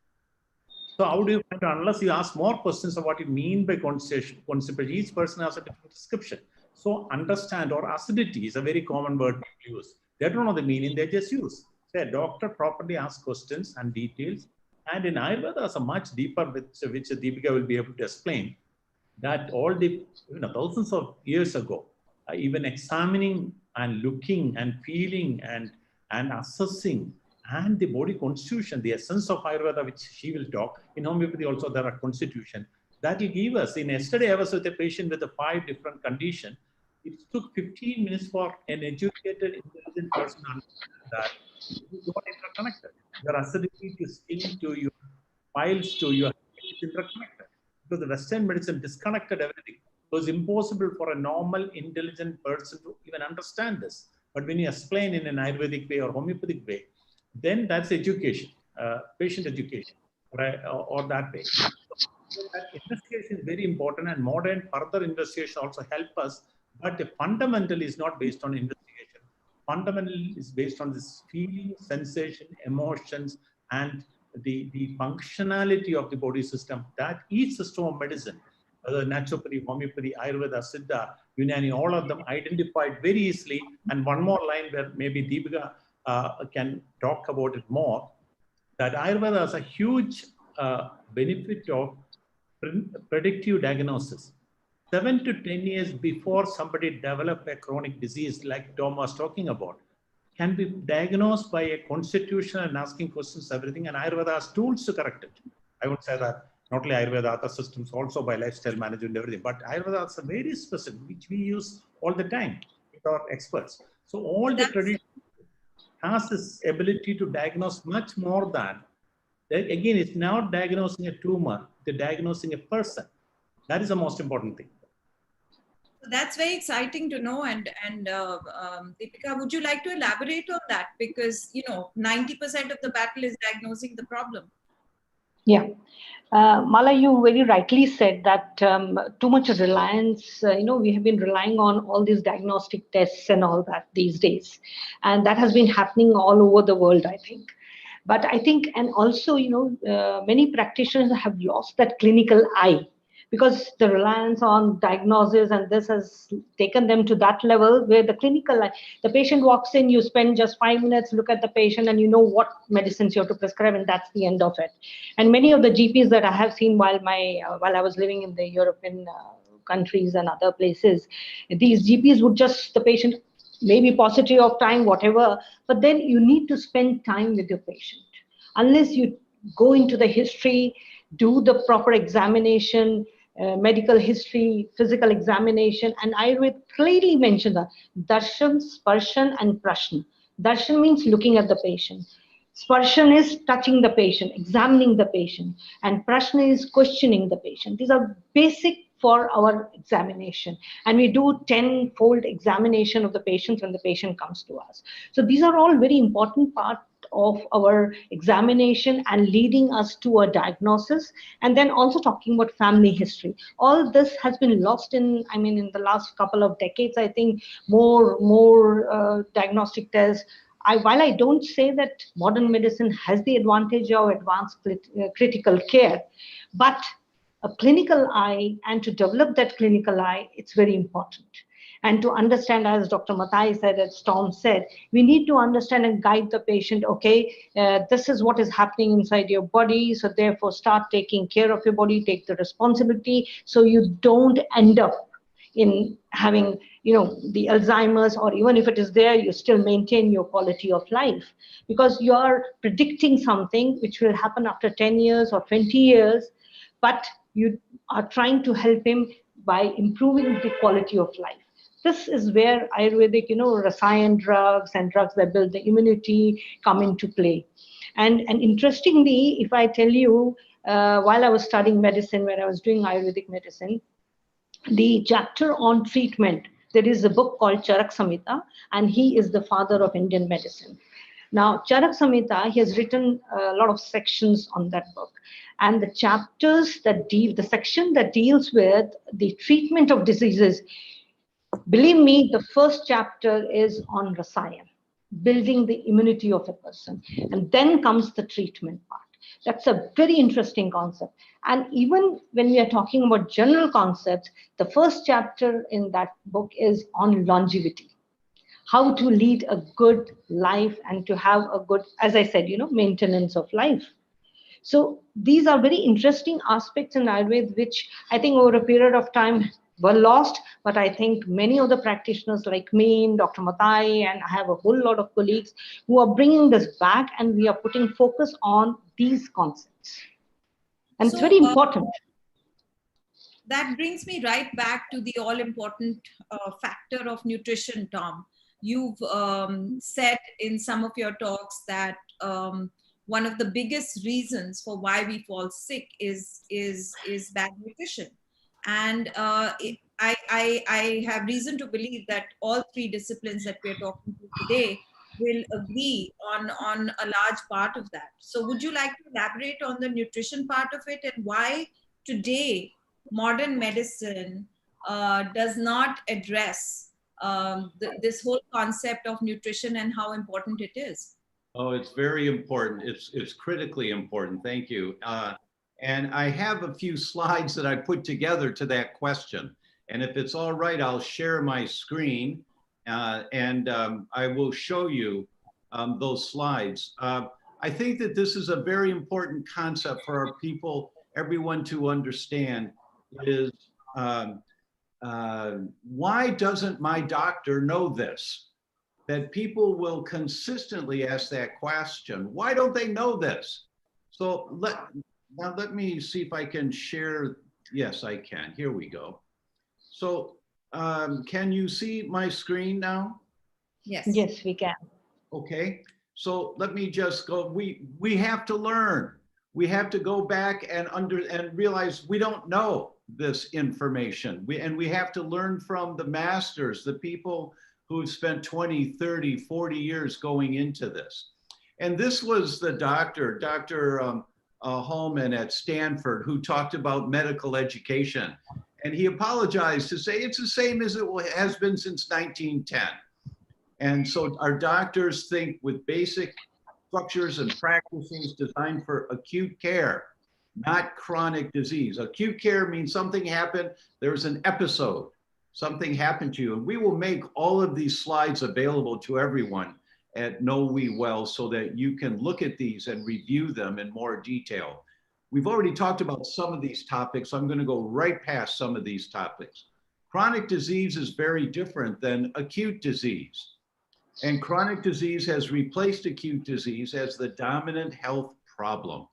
So how do you find out, unless you ask more questions of what you mean by constipation, each person has a different description. So understand, or acidity is a very common word we use. They don't know the meaning, they just use. So a doctor properly asks questions and details. And in Ayurveda, there's a much deeper, which Deepika will be able to explain, that all the thousands of years ago, even examining and looking and feeling and assessing, and the body constitution, the essence of Ayurveda, which she will talk. In homeopathy also there are constitution. That will give us, yesterday I was with a patient with 5 different conditions. It took 15 minutes for an educated, intelligent person to understand that this is all interconnected. Your acidity to skin to your piles to your is interconnected. Because the Western medicine disconnected everything. It was impossible for a normal, intelligent person to even understand this. But when you explain in an Ayurvedic way or homeopathic way, then that's education, patient education, or that way. So that investigation is very important, and modern further investigation also help us. But the fundamental is not based on investigation. Fundamental is based on this feeling, sensation, emotions, and the functionality of the body system. That each system of medicine naturopathy, homeopathy, Ayurveda, Siddha, Unani, all of them identified very easily. And one more line where maybe Deepika can talk about it more, that Ayurveda has a huge benefit of predictive diagnosis. 7 to 10 years before somebody develop a chronic disease like Tom was talking about, can be diagnosed by a constitution and asking questions, everything, and Ayurveda has tools to correct it. I would say that not only Ayurveda, other systems also by lifestyle management, everything, but Ayurveda is a very specific, which we use all the time with our experts. So all the tradition has this ability to diagnose much more than, again, it's not diagnosing a tumor, they're diagnosing a person. That is the most important thing. That's very exciting to know. And Deepika, would you like to elaborate on that? Because, 90% of the battle is diagnosing the problem. Yeah. Mala, you very rightly said that too much reliance, we have been relying on all these diagnostic tests and all that these days. And that has been happening all over the world, I think. But I think, and also, many practitioners have lost that clinical eye, because the reliance on diagnosis and this has taken them to that level where the patient walks in, you spend just 5 minutes, look at the patient, and you know what medicines you have to prescribe, and that's the end of it. And many of the GPs that I have seen while I was living in the European countries and other places, these GPs would the patient maybe paucity of time, whatever, but then you need to spend time with your patient. Unless you go into the history, do the proper examination, medical history, physical examination, and Ayurveda clearly mentioned that darshan, sparshan, and prashna. Darshan means looking at the patient. Sparshan is touching the patient, examining the patient, and prashna is questioning the patient. These are basic for our examination, and we do 10-fold examination of the patient when the patient comes to us. So these are all very important part of our examination and leading us to a diagnosis. And then also talking about family history. All this has been lost in the last couple of decades. I think more diagnostic tests. While I don't say that modern medicine has the advantage of advanced critical care, but a clinical eye, and to develop that clinical eye, it's very important. And to understand, as Dr. Matai said, as Tom said, we need to understand and guide the patient. Okay, this is what is happening inside your body. So therefore, start taking care of your body, take the responsibility, so you don't end up in having, the Alzheimer's, or even if it is there, you still maintain your quality of life, because you are predicting something which will happen after 10 years or 20 years, but you are trying to help him by improving the quality of life. This is where Ayurvedic, Rasayan drugs and drugs that build the immunity come into play. And interestingly, if I tell you, while I was studying medicine, when I was doing Ayurvedic medicine, the chapter on treatment, there is a book called Charak Samhita, and he is the father of Indian medicine. Now, Charak Samhita, he has written a lot of sections on that book. And the chapters the section that deals with the treatment of diseases, believe me, the first chapter is on Rasayan, building the immunity of a person. And then comes the treatment part. That's a very interesting concept. And even when we are talking about general concepts, the first chapter in that book is on longevity. How to lead a good life and to have a good, as I said, maintenance of life. So these are very interesting aspects in Ayurveda, which I think over a period of time were lost. But I think many of the practitioners like me and Dr. Matai, and I have a whole lot of colleagues who are bringing this back, and we are putting focus on these concepts. And it's very important. That brings me right back to the all-important factor of nutrition, Tom. You've said in some of your talks that one of the biggest reasons for why we fall sick is bad nutrition. And I have reason to believe that all three disciplines that we're talking to today will agree on a large part of that. So would you like to elaborate on the nutrition part of it, and why today modern medicine does not address this whole concept of nutrition and how important it is? Oh, it's very important. It's critically important. Thank you. And I have a few slides that I put together to that question. And if it's all right, I'll share my screen and I will show you those slides. I think that this is a very important concept for our people, everyone to understand is why doesn't my doctor know this? That people will consistently ask that question. Why don't they know this? So now let me see if I can share. Yes, I can. Here we go. So can you see my screen now? Yes. Yes, we can. Okay. So let me just go. We have to learn. We have to go back and realize we don't know this information. We have to learn from the masters, the people who've spent 20, 30, 40 years going into this. And this was the Dr. Holman at Stanford, who talked about medical education. And he apologized to say it's the same as it has been since 1910. And so our doctors think with basic structures and practices designed for acute care, not chronic disease. Acute care means something happened, there's an episode, something happened to you. And we will make all of these slides available to everyone at Know We Well so that you can look at these and review them in more detail. We've already talked about some of these topics, so I'm going to go right past some of these topics. Chronic disease is very different than acute disease. And chronic disease has replaced acute disease as the dominant health problem.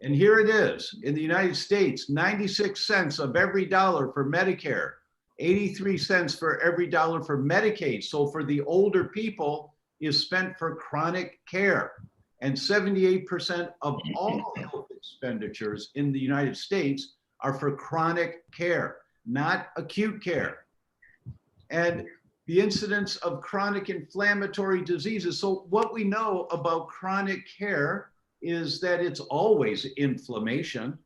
And here it is. In the United States, 96 cents of every dollar for Medicare, 83 cents for every dollar for Medicaid. So for the older people is spent for chronic care. And 78% of all health expenditures in the United States are for chronic care, not acute care. And the incidence of chronic inflammatory diseases. So what we know about chronic care is that it's always inflammation.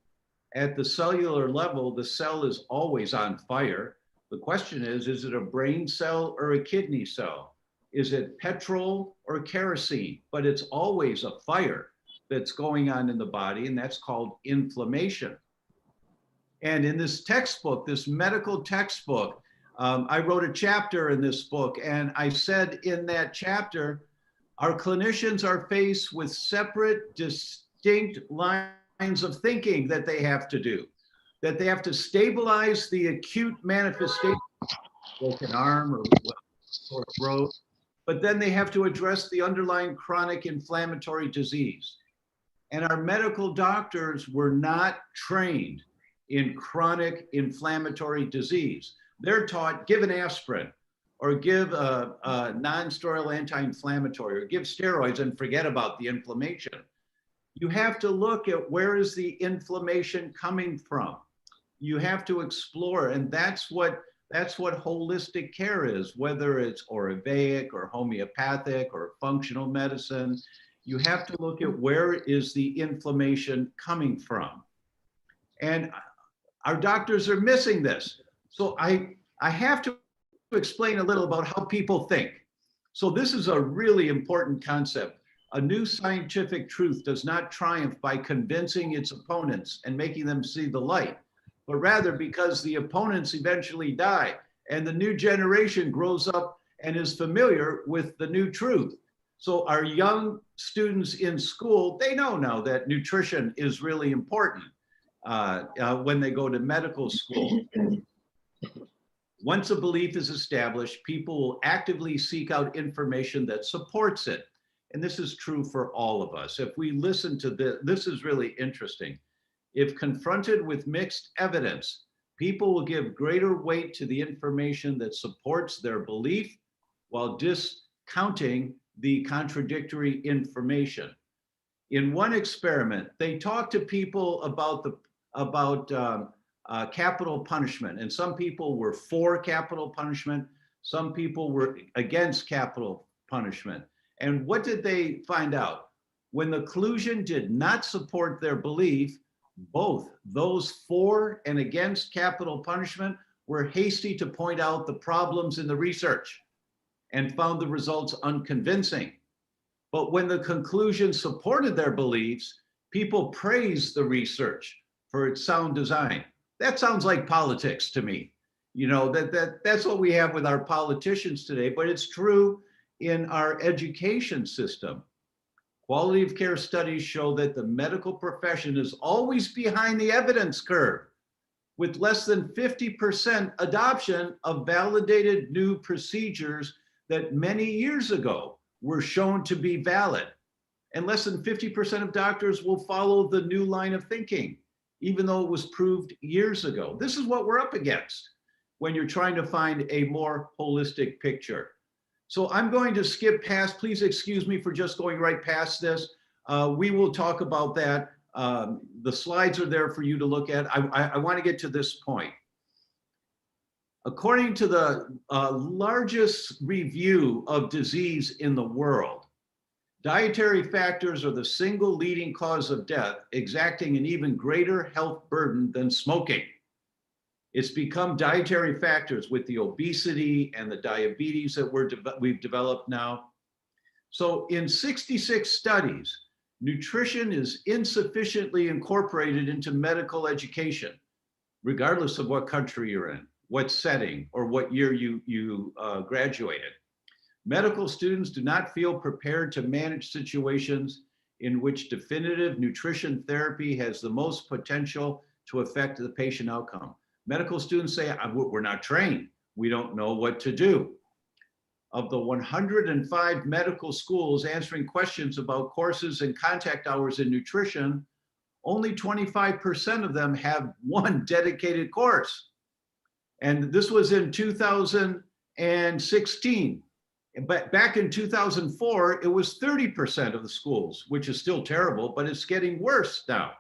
At the cellular level, the cell is always on fire. The question is it a brain cell or a kidney cell? Is it petrol or kerosene? But it's always a fire that's going on in the body, and that's called inflammation. And in this textbook, this medical textbook, I wrote a chapter in this book, and I said in that chapter, our clinicians are faced with separate, distinct lines of thinking that they have to do, that they have to stabilize the acute manifestation, broken arm or sore throat, but then they have to address the underlying chronic inflammatory disease. And our medical doctors were not trained in chronic inflammatory disease. They're taught, give an aspirin or give a non-steroidal anti-inflammatory or give steroids and forget about the inflammation. You have to look at where is the inflammation coming from. You have to explore, and that's what holistic care is, whether it's Ayurvedic or homeopathic or functional medicine. You have to look at where is the inflammation coming from. And our doctors are missing this. So I have to explain a little about how people think. So this is a really important concept. A new scientific truth does not triumph by convincing its opponents and making them see the light, but rather because the opponents eventually die and the new generation grows up and is familiar with the new truth. So our young students in school, they know now that nutrition is really important when they go to medical school. Once a belief is established, people will actively seek out information that supports it. And this is true for all of us. If we listen to this is really interesting. If confronted with mixed evidence, people will give greater weight to the information that supports their belief while discounting the contradictory information. In one experiment, they talked to people about capital punishment, and some people were for capital punishment, some people were against capital punishment. And what did they find out? When the conclusion did not support their belief, both those for and against capital punishment were hasty to point out the problems in the research and found the results unconvincing. But when the conclusion supported their beliefs, people praised the research for its sound design. That sounds like politics to me. You know, that's what we have with our politicians today, but it's true in our education system. Quality of care studies show that the medical profession is always behind the evidence curve, with less than 50% adoption of validated new procedures that many years ago were shown to be valid. And less than 50% of doctors will follow the new line of thinking, even though it was proved years ago. This is what we're up against when you're trying to find a more holistic picture. So I'm going to skip past, please excuse me for just going right past this. We will talk about that. The slides are there for you to look at. I want to get to this point. According to the largest review of disease in the world, dietary factors are the single leading cause of death, exacting an even greater health burden than smoking. It's become dietary factors with the obesity and the diabetes that we've developed now. So in 66 studies, nutrition is insufficiently incorporated into medical education, regardless of what country you're in, what setting, or what year you graduated. Medical students do not feel prepared to manage situations in which definitive nutrition therapy has the most potential to affect the patient outcome. Medical students say, we're not trained. We don't know what to do. Of the 105 medical schools answering questions about courses and contact hours in nutrition, only 25% of them have one dedicated course. And this was in 2016. But back in 2004, it was 30% of the schools, which is still terrible, but it's getting worse now.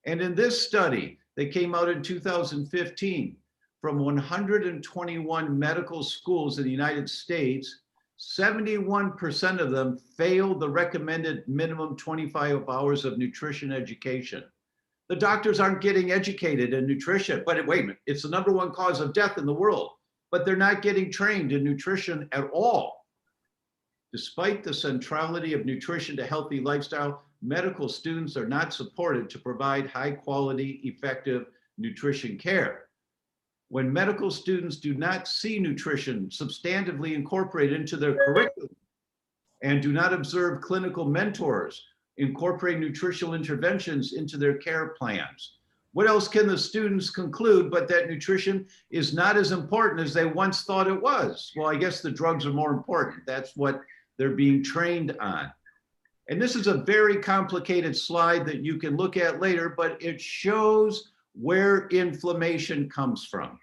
And in this study, that came out in 2015, from 121 medical schools in the United States, 71% of them failed the recommended minimum 25 hours of nutrition education. The doctors aren't getting educated in nutrition, but wait a minute, it's the #1 cause of death in the world, but they're not getting trained in nutrition at all. Despite the centrality of nutrition to healthy lifestyle, medical students are not supported to provide high quality, effective nutrition care. When medical students do not see nutrition substantively incorporated into their curriculum and do not observe clinical mentors incorporate nutritional interventions into their care plans, what else can the students conclude but that nutrition is not as important as they once thought it was? Well, I guess the drugs are more important. That's what they're being trained on. And this is a very complicated slide that you can look at later, but it shows where inflammation comes from.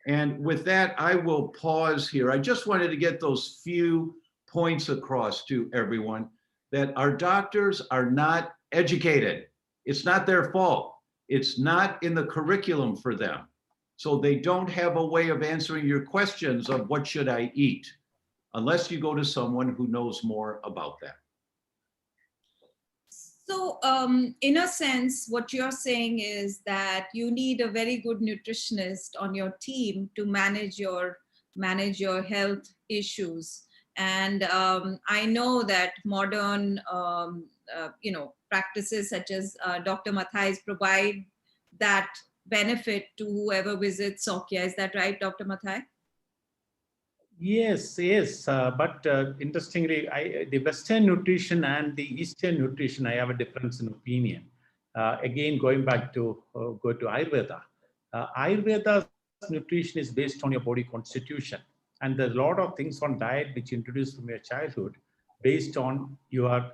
And with that, I will pause here. I just wanted to get those few points across to everyone that our doctors are not educated. It's not their fault. It's not in the curriculum for them. So they don't have a way of answering your questions of what should I eat, unless you go to someone who knows more about that. So in a sense, what you're saying is that you need a very good nutritionist on your team to manage your health issues. And I know that modern practices such as Dr. Mathais provide that benefit to whoever visits Sokia. Is that right, Dr. Mathai? Yes. But interestingly, the Western nutrition and the Eastern nutrition, I have a difference in opinion. Again, going back to go to Ayurveda. Ayurveda's nutrition is based on your body constitution. And there's a lot of things on diet which you introduce from your childhood based on your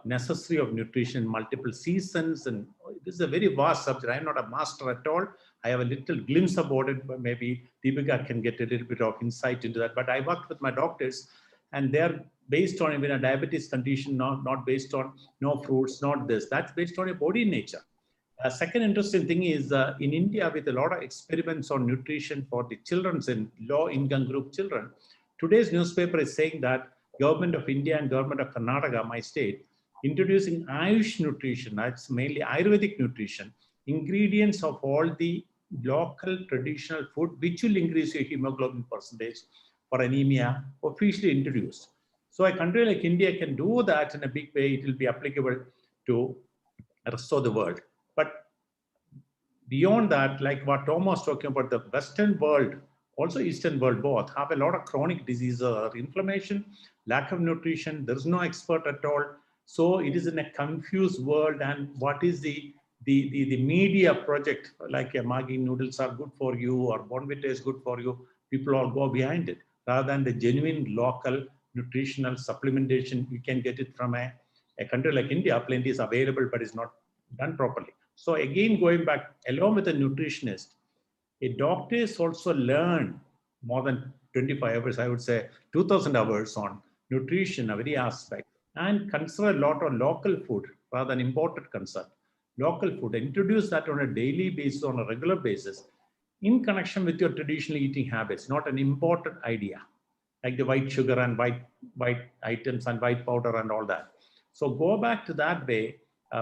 necessity of nutrition, multiple seasons. And this is a very vast subject. I'm not a master at all. I have a little glimpse about it, but maybe Deepika can get a little bit of insight into that. But I worked with my doctors, and they're based on even a diabetes condition, not based on no fruits, not this. That's based on your body nature. Second interesting thing is in India, with a lot of experiments on nutrition for the children in low income group children, today's newspaper is saying that Government of India and Government of Karnataka, my state, introducing Ayush nutrition, that's mainly Ayurvedic nutrition, ingredients of all the local traditional food, which will increase your hemoglobin percentage for anemia, officially introduced. So a country like India can do that in a big way. It will be applicable to the rest of the world. But beyond that, like what Tom was talking about, the Western world, also Eastern world, both have a lot of chronic diseases or inflammation, lack of nutrition. There's no expert at all. So it is in a confused world. And what is the media project, like a Maggi noodles are good for you or Bonvita is good for you, people all go behind it rather than the genuine local nutritional supplementation. You can get it from a country like India. Plenty is available, but it's not done properly. So again, going back, along with a nutritionist, a doctor is also learn more than 25 hours, I would say 2000 hours on nutrition, every aspect, and consider a lot of local food rather than imported concern. Local food, introduce that on a daily basis, on a regular basis, in connection with your traditional eating habits, not an imported idea like the white sugar and white items and white powder and all that. So go back to that way,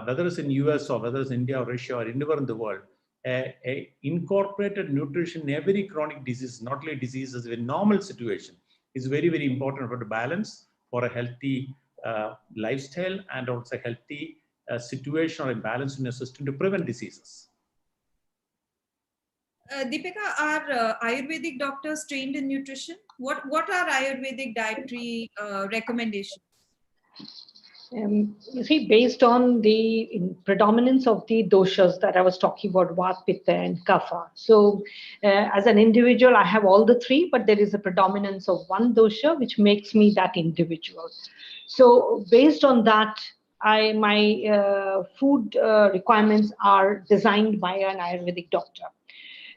whether it's in US or whether it's India or Russia or anywhere in the world, a incorporated nutrition in every chronic disease, not only diseases with normal situation, is very, very important for the balance for a healthy lifestyle and also a healthy situation or a balance in your system to prevent diseases. Deepika, are Ayurvedic doctors trained in nutrition? What are Ayurvedic dietary recommendations? You see, based on the predominance of the doshas that I was talking about, Vata, Pitta, and Kapha. So, as an individual, I have all the three, but there is a predominance of one dosha, which makes me that individual. So, based on that, my food requirements are designed by an Ayurvedic doctor.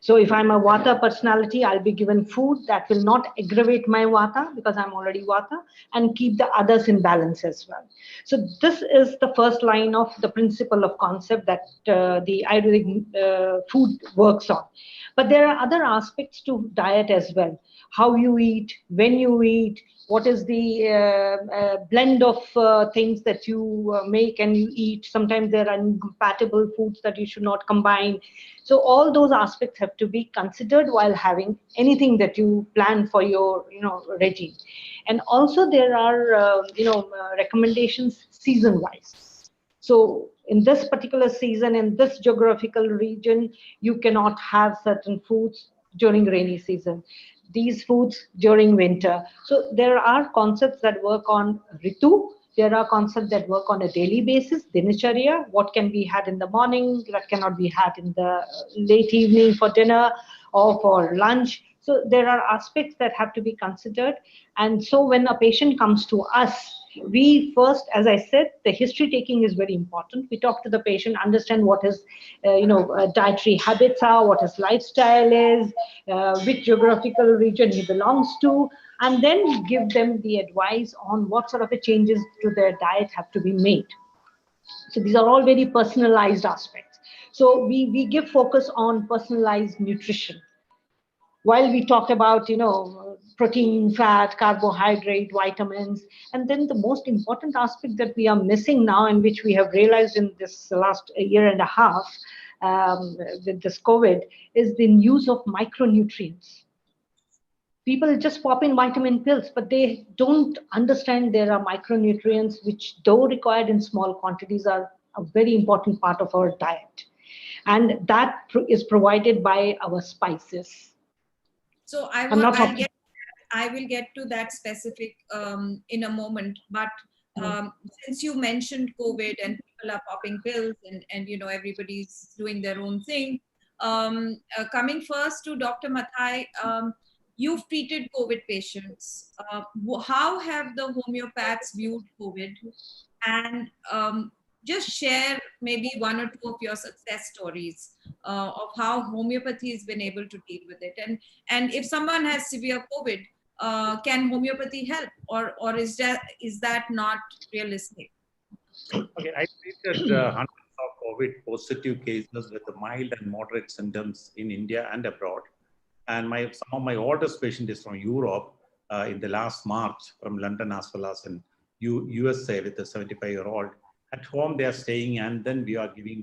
So if I'm a Vata personality, I'll be given food that will not aggravate my Vata because I'm already Vata and keep the others in balance as well. So this is the first line of the principle of concept that the Ayurvedic food works on. But there are other aspects to diet as well. How you eat, when you eat, what is the blend of things that you make and you eat. Sometimes there are incompatible foods that you should not combine. So all those aspects have to be considered while having anything that you plan for your regime. And also there are recommendations season wise. So in this particular season, in this geographical region, you cannot have certain foods during rainy season, these foods during winter. So there are concepts that work on Ritu. There are concepts that work on a daily basis, dinacharya, what can be had in the morning, that cannot be had in the late evening for dinner or for lunch. So there are aspects that have to be considered. And so when a patient comes to us, we first, as I said, the history taking is very important. We talk to the patient, understand what his dietary habits are, what his lifestyle is, which geographical region he belongs to, and then give them the advice on what sort of a changes to their diet have to be made. So these are all very personalized aspects. So we give focus on personalized nutrition. While we talk about, protein, fat, carbohydrate, vitamins, and then the most important aspect that we are missing now and which we have realized in this last year and a half with this COVID is the use of micronutrients. People just pop in vitamin pills, but they don't understand there are micronutrients which, though required in small quantities, are a very important part of our diet. And that is provided by our spices. So I will get to that specific in a moment. But since you mentioned COVID and people are popping pills and everybody's doing their own thing, coming first to Dr. Mathai, you've treated COVID patients. How have the homeopaths viewed COVID? And just share maybe one or two of your success stories of how homeopathy has been able to deal with it. And if someone has severe COVID, can homeopathy help, or is that not realistic? Okay, I treated hundreds of COVID positive cases with mild and moderate symptoms in India and abroad. And some of my oldest patient is from Europe in the last March, from London as well as in USA with a 75-year-old. At home they are staying, and then we are giving,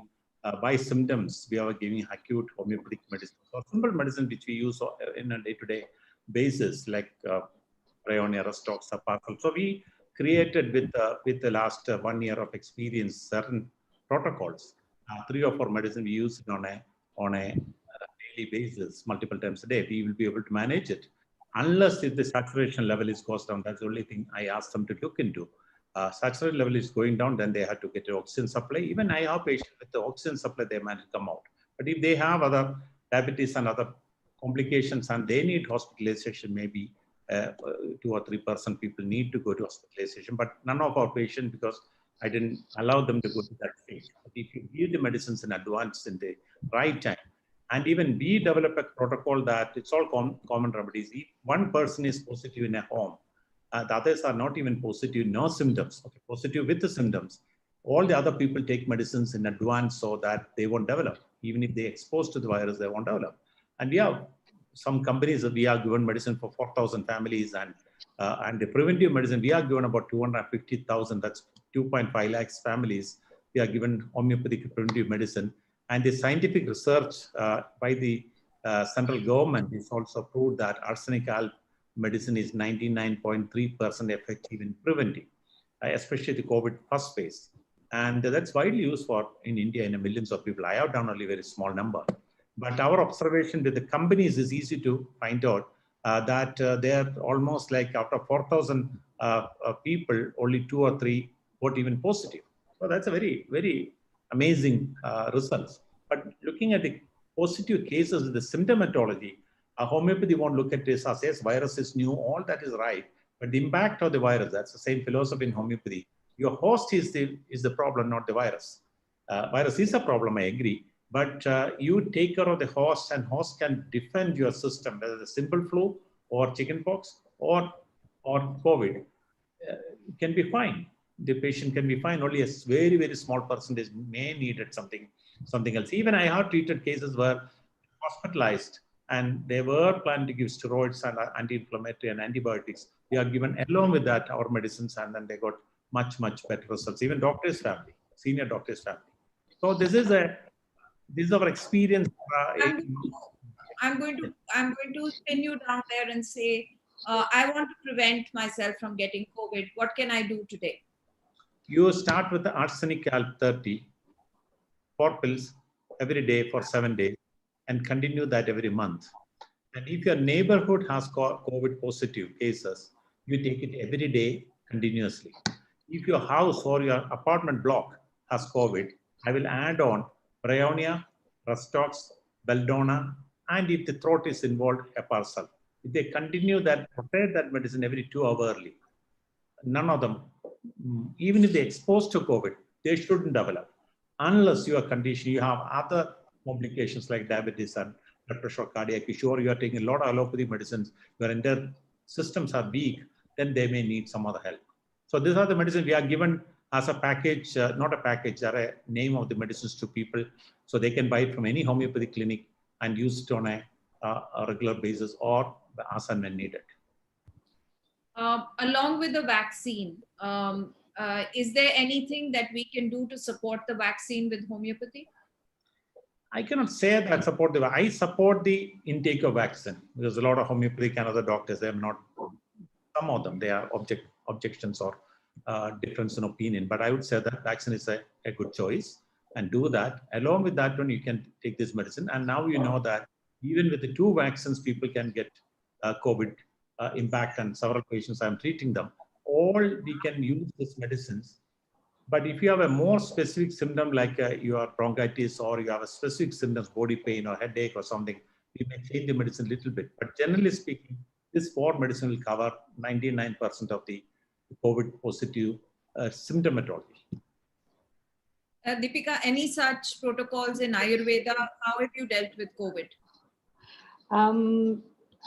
by symptoms, we are giving acute homeopathic medicine. So simple medicine which we use in a day-to-day basis, like Bryonia, Restox, Sapasol. So we created with the last 1 year of experience certain protocols. 3 or 4 medicine we use on on a daily basis, multiple times a day, we will be able to manage it. Unless if the saturation level is goes down, that's the only thing I asked them to look into. Saturation level is going down, then they have to get an oxygen supply. Even I have patients with the oxygen supply, they manage to come out. But if they have other diabetes and other complications and they need hospitalization, maybe 2 or 3% people need to go to hospitalization, but none of our patients, because I didn't allow them to go to that stage. But if you give the medicines in advance in the right time, and even we develop a protocol that it's all common remedies. If one person is positive in a home, the others are not even positive, no symptoms, okay, positive with the symptoms. All the other people take medicines in advance so that they won't develop. Even if they exposed to the virus, they won't develop. And we have some companies that we are given medicine for 4,000 families, and the preventive medicine, we are given about 250,000, that's 2.5 lakhs families. We are given homeopathic preventive medicine. And the scientific research by the central government is also proved that arsenic alb medicine is 99.3% effective in preventing, especially the COVID first phase. And that's widely used for in India in millions of people. I have done only a very small number. But our observation with the companies is easy to find out that they are almost like out of 4,000 people, only 2 or 3 got even positive. So that's a very, very amazing results. But looking at the positive cases, the symptomatology, homeopathy won't look at this as yes, virus is new, all that is right. But the impact of the virus, that's the same philosophy in homeopathy. Your host is the problem, not the virus. Virus is a problem, I agree. But you take care of the host, and host can defend your system, whether it's simple flu or chickenpox or COVID. It can be fine. The patient can be fine. Only a very, very small percentage may need something else. Even I have treated cases where hospitalized and they were planning to give steroids and anti-inflammatory and antibiotics. We are given along with that our medicines, and then they got much, much better results. Even doctor's family, senior doctor's family. So this is our experience. I'm going to pin you down there and say, I want to prevent myself from getting COVID. What can I do today? You start with the arsenic alb 30, 4 pills every day for 7 days, and continue that every month. And if your neighborhood has COVID positive cases, you take it every day continuously. If your house or your apartment block has COVID, I will add on Bryonia, Rustox, Belladonna, and if the throat is involved, a parcel. If they continue that, prepare that medicine every 2 hours early. None of them, even if they're exposed to COVID, they shouldn't develop. Unless your condition, you have other complications like diabetes and blood pressure, cardiac issue, or you are taking a lot of allopathy medicines, your entire systems are weak, then they may need some other help. So these are the medicines we are given as a package, not a package, or a name of the medicines to people, so they can buy it from any homeopathy clinic and use it on a regular basis or as and when needed. Along with the vaccine, is there anything that we can do to support the vaccine with homeopathy? I cannot say that I support the intake of vaccine. There's a lot of homeopathic and other doctors, they have not, some of them, they are objections or difference in opinion. But I would say that vaccine is a good choice, and do that. Along with that one, you can take this medicine. And now you know that even with the 2 vaccines, people can get COVID impact, and several patients I'm treating them. All we can use these medicines. But if you have a more specific symptom like your bronchitis, or you have a specific symptoms, body pain or headache or something, we may change the medicine a little bit. But generally speaking, this 4 medicine will cover 99% of the COVID positive symptomatology. Deepika, any such protocols in Ayurveda? How have you dealt with COVID?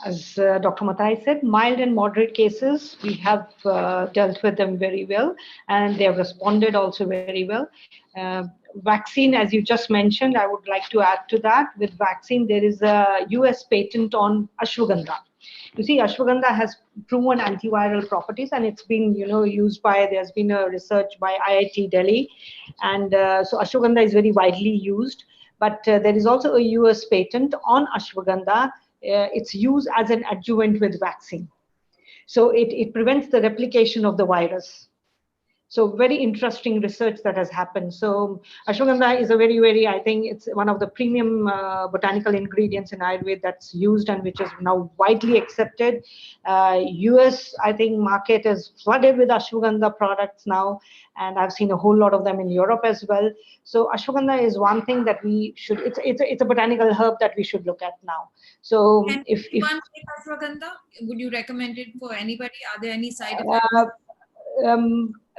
As Dr. Matai said, mild and moderate cases, we have dealt with them very well, and they have responded also very well. Vaccine, as you just mentioned, I would like to add to that. With vaccine, there is a US patent on ashwagandha. You see, ashwagandha has proven antiviral properties, and it's been, used by, there's been a research by IIT Delhi, and so ashwagandha is very widely used. But there is also a US patent on ashwagandha. It's used as an adjuvant with vaccine. So it prevents the replication of the virus. So very interesting research that has happened. So ashwagandha is a very, very, I think it's one of the premium botanical ingredients in Ayurveda that's used and which is now widely accepted. US, I think, market is flooded with ashwagandha products now, and I've seen a whole lot of them in Europe as well. So ashwagandha is one thing that we should, it's a botanical herb that we should look at now. So Can if anyone take ashwagandha? Would you recommend it for anybody? Are there any side effects? uh,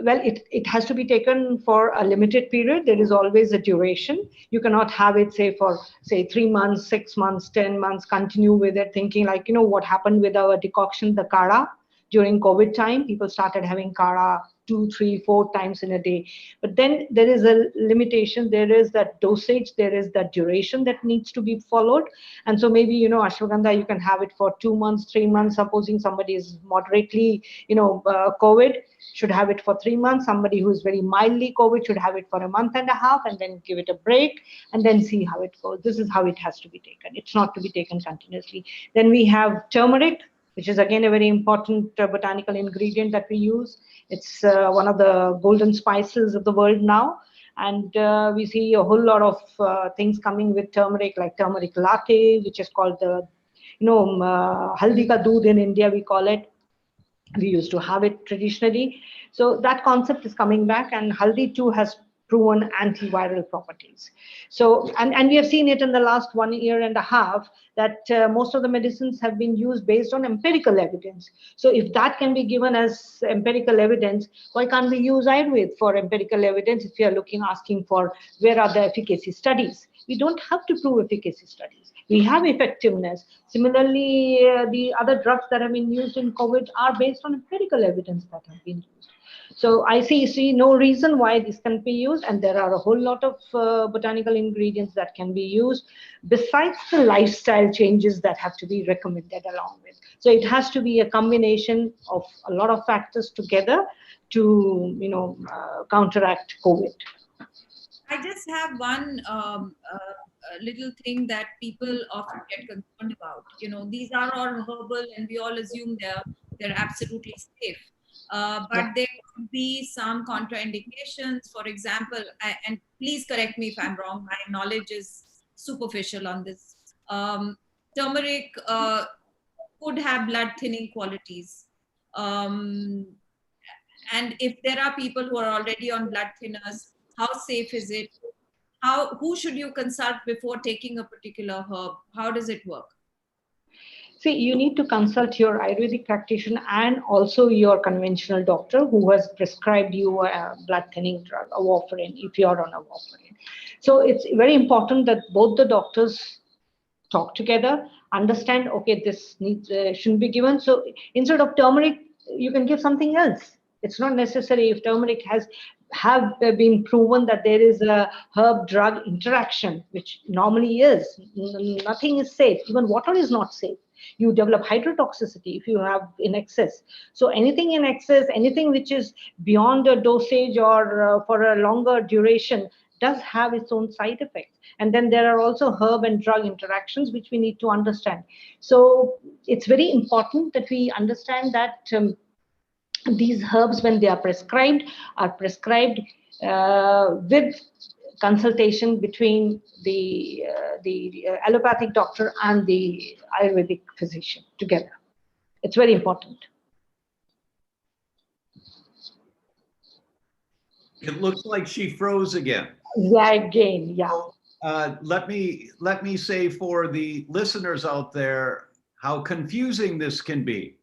well, it has to be taken for a limited period. There is always a duration. You cannot have it, say, for, say, 3 months, 6 months, 10 months, continue with it, thinking like, what happened with our decoction, the kara. During COVID time, people started having kara 2, 3, 4 times in a day. But then there is a limitation. There is that dosage. There is that duration that needs to be followed. And so maybe, ashwagandha, you can have it for 2 months, 3 months. Supposing somebody is moderately, COVID, should have it for 3 months. Somebody who is very mildly COVID should have it for a month and a half, and then give it a break and then see how it goes. This is how it has to be taken. It's not to be taken continuously. Then we have turmeric, which is again a very important botanical ingredient that we use. It's one of the golden spices of the world now. And we see a whole lot of things coming with turmeric, like turmeric latte, which is called the, haldi ka doodh in India, we call it. We used to have it traditionally. So that concept is coming back, and haldi too has proven antiviral properties. So, and we have seen it in the last 1 year and a half that most of the medicines have been used based on empirical evidence. So if that can be given as empirical evidence, why can't we use Ayurveda for empirical evidence if we are asking for where are the efficacy studies? We don't have to prove efficacy studies. We have effectiveness. Similarly, the other drugs that have been used in COVID are based on empirical evidence that have been used. So I see no reason why this can be used, and there are a whole lot of botanical ingredients that can be used besides the lifestyle changes that have to be recommended along with. So it has to be a combination of a lot of factors together to counteract COVID. I just have one little thing that people often get concerned about. These are all herbal, and we all assume they're absolutely safe. But Yeah. there could be some contraindications. For example, and please correct me if I'm wrong. My knowledge is superficial on this. Turmeric could have blood thinning qualities. Um, and if there are people who are already on blood thinners, how safe is it? Who should you consult before taking a particular herb? How does it work? See, you need to consult your Ayurvedic practitioner and also your conventional doctor who has prescribed you a blood thinning drug, a warfarin, if you're on a warfarin. So it's very important that both the doctors talk together, understand, okay, this needs shouldn't be given. So instead of turmeric, you can give something else. It's not necessary. If turmeric have been proven that there is a herb drug interaction, which normally is, nothing is safe. Even water is not safe. You develop hydrotoxicity if you have in excess. So anything in excess, anything which is beyond a dosage or for a longer duration does have its own side effects. And then there are also herb and drug interactions which we need to understand. So it's very important that we understand that these herbs, when they are prescribed with consultation between the allopathic doctor and the Ayurvedic physician together. It's very important. It looks like she froze again. Yeah, again, yeah. Let me say for the listeners out there how confusing this can be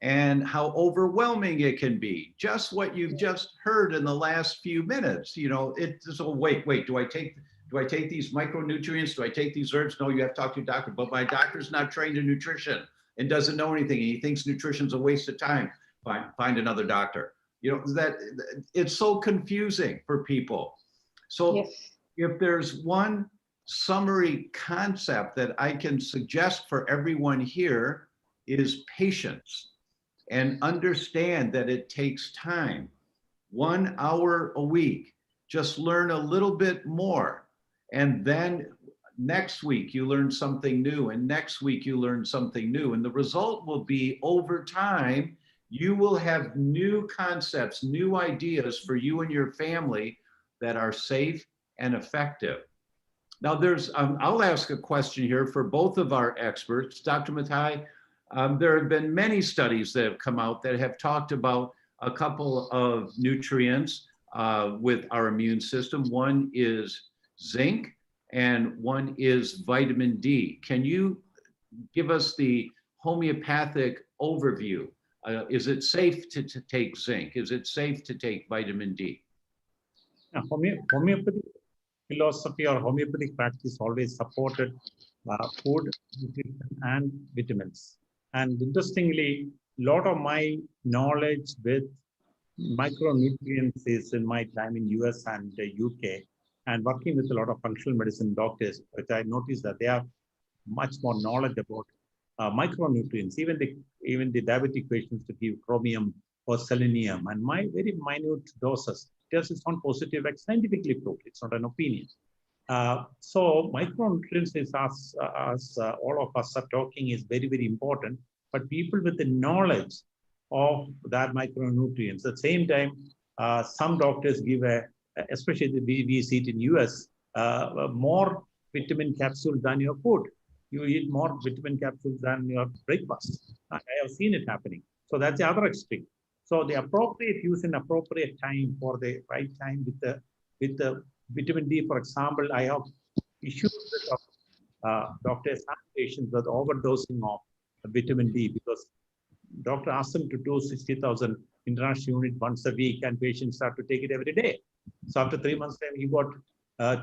and how overwhelming it can be. Just what you've just heard in the last few minutes. It's wait, do I take these micronutrients? Do I take these herbs? No, you have to talk to your doctor. But my doctor's not trained in nutrition and doesn't know anything. And he thinks nutrition's a waste of time. Find another doctor. That it's so confusing for people. So Yes. If there's one summary concept that I can suggest for everyone here is patience, and understand that it takes time. 1 hour a week, just learn a little bit more. And then next week you learn something new, and next week you learn something new. And the result will be over time, you will have new concepts, new ideas for you and your family that are safe and effective. Now I'll ask a question here for both of our experts. Dr. Mathai, there have been many studies that have come out that have talked about a couple of nutrients with our immune system. One is zinc and one is vitamin D. Can you give us the homeopathic overview? Is it safe to take zinc? Is it safe to take vitamin D? Homeopathic philosophy or homeopathic practice always supported food, nutrition, and vitamins. And interestingly, a lot of my knowledge with micronutrients is in my time in US and UK, and working with a lot of functional medicine doctors, which I noticed that they have much more knowledge about micronutrients, even the diabetic patients to give chromium or selenium, and my very minute doses. It's not positive, like scientifically proved. It's not an opinion. So micronutrients is as all of us are talking is very, very important. But people with the knowledge of that micronutrients, at the same time, some doctors give especially we see it in US, more vitamin capsules than your food. You eat more vitamin capsules than your breakfast. I have seen it happening. So that's the other extreme. So the appropriate use in appropriate time for the right time with the vitamin D, for example, I have issues with doctors and patients with overdosing of vitamin D because doctor asked them to do 60,000 international unit once a week and patients start to take it every day. So after 3 months time, he got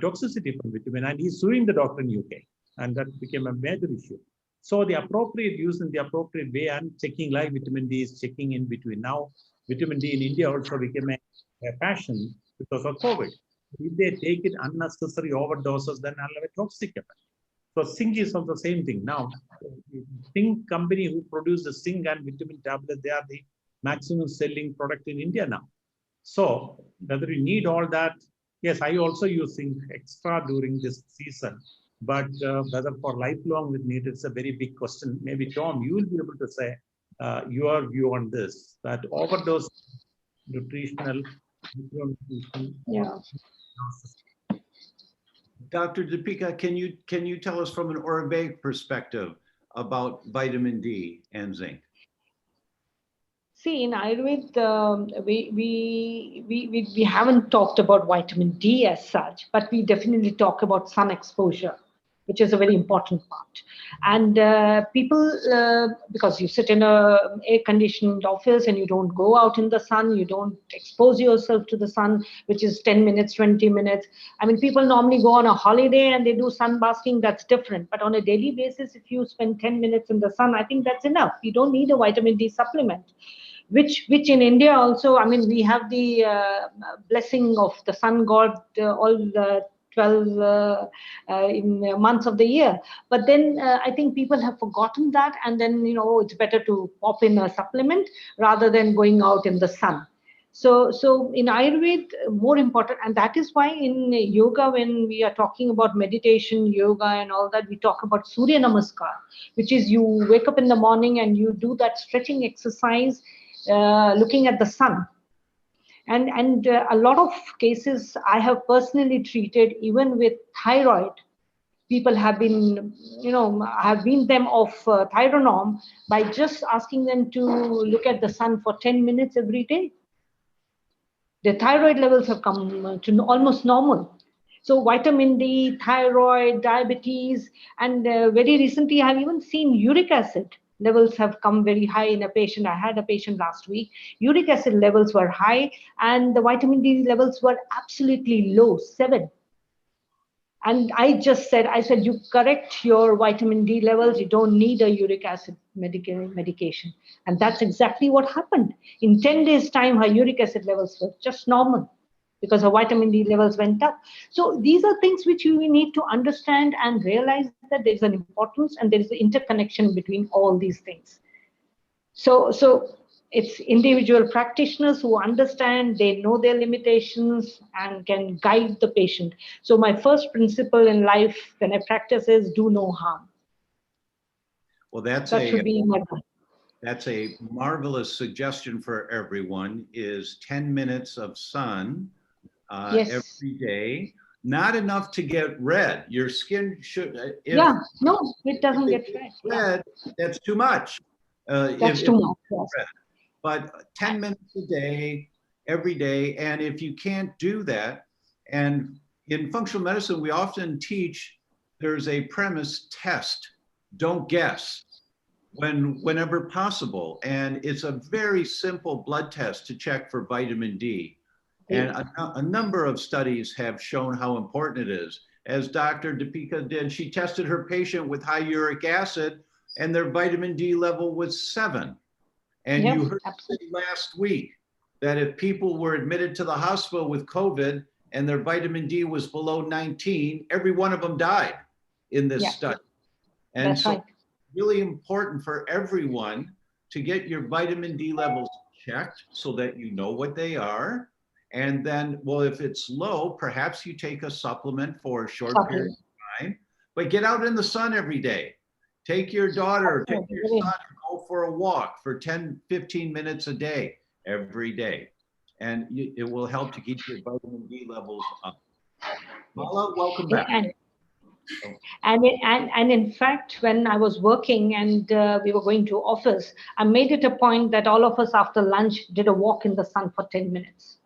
toxicity from vitamin and he's suing the doctor in UK, and that became a major issue. So the appropriate use in the appropriate way and checking like vitamin D is checking in between. Now, vitamin D in India also became a passion because of COVID. If they take it unnecessary overdoses, then I'll have a toxic effect. So zinc is of the same thing. Now, zinc company who produce the zinc and vitamin tablet, they are the maximum selling product in India now. So whether you need all that, yes, I also use zinc extra during this season. But whether for lifelong with need, it's a very big question. Maybe Tom, you will be able to say your view on this, that overdose nutritional. Yeah. Dr. Deepika, can you tell us from an Ayurvedic perspective about vitamin D and zinc? See, in Ayurveda, we haven't talked about vitamin D as such, but we definitely talk about sun exposure, which is a very important part. And people, because you sit in a air-conditioned office and you don't go out in the sun, you don't expose yourself to the sun, which is 10 minutes, 20 minutes. I mean, people normally go on a holiday and they do sunbasking, that's different. But on a daily basis, if you spend 10 minutes in the sun, I think that's enough. You don't need a vitamin D supplement. Which in India also, I mean, we have the blessing of the sun god all the 12 in months of the year. But then I think people have forgotten that, and then, you know, it's better to pop in a supplement rather than going out in the sun. So in Ayurveda, more important, and that is why in yoga, when we are talking about meditation, yoga and all that, we talk about Surya Namaskar, which is you wake up in the morning and you do that stretching exercise looking at the sun. And a lot of cases I have personally treated, even with thyroid, people have been, you know, have been them of thyronorm by just asking them to look at the sun for 10 minutes every day. The thyroid levels have come to almost normal. So vitamin D, thyroid, diabetes, and very recently I've even seen uric acid levels have come very high in a patient. I had a patient last week. Uric acid levels were high and the vitamin D levels were absolutely low, 7. And I said, you correct your vitamin D levels. You don't need a uric acid medication. And that's exactly what happened. In 10 days' time, her uric acid levels were just normal because her vitamin D levels went up. So these are things which you need to understand and realize that there's an importance and there is an interconnection between all these things. So it's individual practitioners who understand, they know their limitations and can guide the patient. So my first principle in life when I practice is do no harm. Well, that should be my point. That's a marvelous suggestion for everyone, is 10 minutes of sun Yes. every day. Not enough to get red. Your skin should, Yeah, no, it doesn't if get red. red, that's too much. That's too much. Yes. But 10 minutes a day, every day. And if you can't do that, and in functional medicine, we often teach there's a premise: test, don't guess, whenever possible. And it's a very simple blood test to check for vitamin D. And a number of studies have shown how important it is. As Dr. Deepika did, she tested her patient with high uric acid and their vitamin D level was 7. And Yep, you heard absolutely. last week that if people were admitted to the hospital with COVID and their vitamin D was below 19, every one of them died in this study. And That's so right. really important for everyone to get your vitamin D levels checked so that you know what they are. And then, well, if it's low, perhaps you take a supplement for a short period of time, but get out in the sun every day. Take your daughter, take your son, go for a walk for 10, 15 minutes a day, every day. And it will help to keep your vitamin D levels up. Mala, welcome back. And in fact, when I was working and we were going to office, I made it a point that all of us after lunch did a walk in the sun for 10 minutes.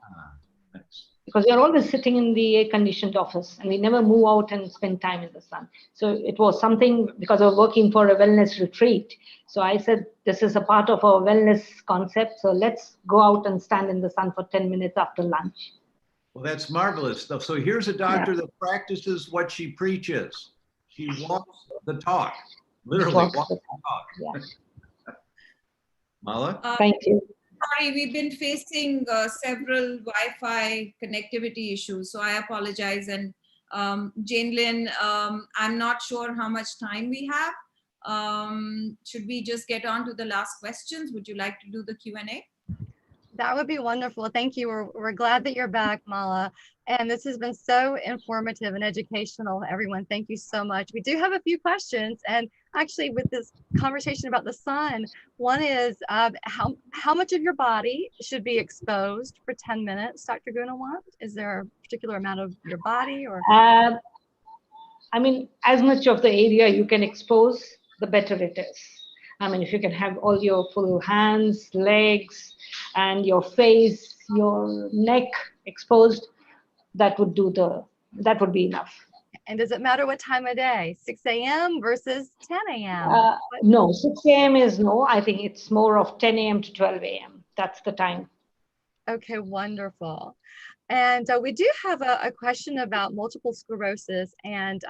Thanks. Because we are always sitting in the air-conditioned office and we never move out and spend time in the sun. So it was something, because I was working for a wellness retreat. So I said, this is a part of our wellness concept. So let's go out and stand in the sun for 10 minutes after lunch. Well, that's marvelous stuff. So here's a doctor that practices what she preaches. She walks the talk, literally walks the talk. Yeah. Mala? Thank you. Sorry, we've been facing several Wi-Fi connectivity issues, so I apologize. And Jane Lynn, I'm not sure how much time we have. Should we just get on to the last questions? Would you like to do the Q&A? That would be wonderful. Thank you. We're glad that you're back, Mala. And this has been so informative and educational, everyone. Thank you so much. We do have a few questions. And actually, with this conversation about the sun, one is how much of your body should be exposed for 10 minutes, Dr. Gunawant? Is there a particular amount of your body? Or I mean, as much of the area you can expose, the better it is. I mean, if you can have all your full hands, legs, and your face, your neck exposed, that would be enough. And does it matter what time of day? 6 a.m. versus 10 a.m.? No, 6 a.m. is no. I think it's more of 10 a.m. to 12 a.m. That's the time. Okay, wonderful. And we do have a question about multiple sclerosis, and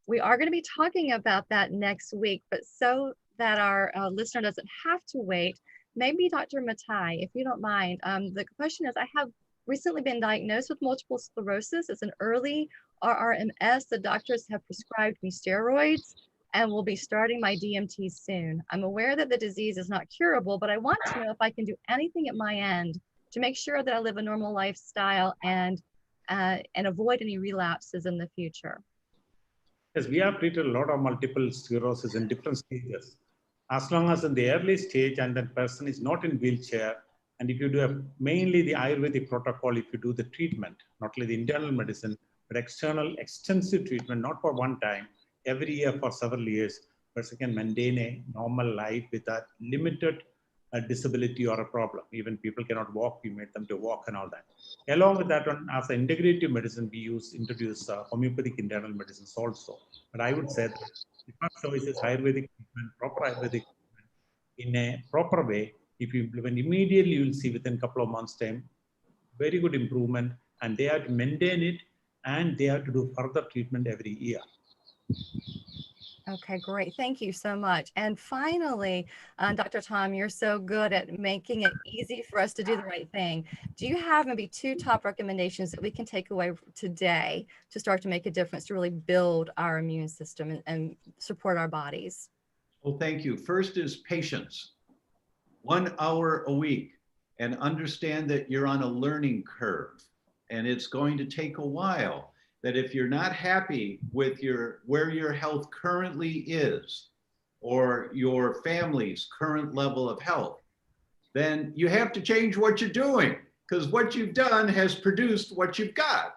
we are going to be talking about that next week. But so that our listener doesn't have to wait, maybe Dr. Matai, if you don't mind, the question is, I have recently been diagnosed with multiple sclerosis. It's an early RRMS. The doctors have prescribed me steroids and will be starting my DMT soon. I'm aware that the disease is not curable, but I want to know if I can do anything at my end to make sure that I live a normal lifestyle and avoid any relapses in the future. Yes, we have treated a lot of multiple sclerosis in different stages. As long as in the early stage and that person is not in wheelchair, and if you do mainly the Ayurvedic protocol, if you do the treatment, not only the internal medicine, but external extensive treatment, not for one time, every year for several years, person can maintain a normal life with a limited disability or a problem. Even people cannot walk, we made them to walk and all that. Along with that one, as an integrative medicine, we introduce homeopathic internal medicines also. But I would say that the first choice is Ayurvedic treatment, proper Ayurvedic treatment in a proper way. If you implement immediately, you will see within a couple of months' time, very good improvement, and they have to maintain it, and they have to do further treatment every year. Okay, great. Thank you so much. And finally, Dr. Tom, you're so good at making it easy for us to do the right thing. Do you have maybe 2 top recommendations that we can take away today to start to make a difference, to really build our immune system and support our bodies? Well, thank you. First is patience. 1 hour a week, and understand that you're on a learning curve and it's going to take a while. That if you're not happy with where your health currently is, or your family's current level of health, then you have to change what you're doing, because what you've done has produced what you've got,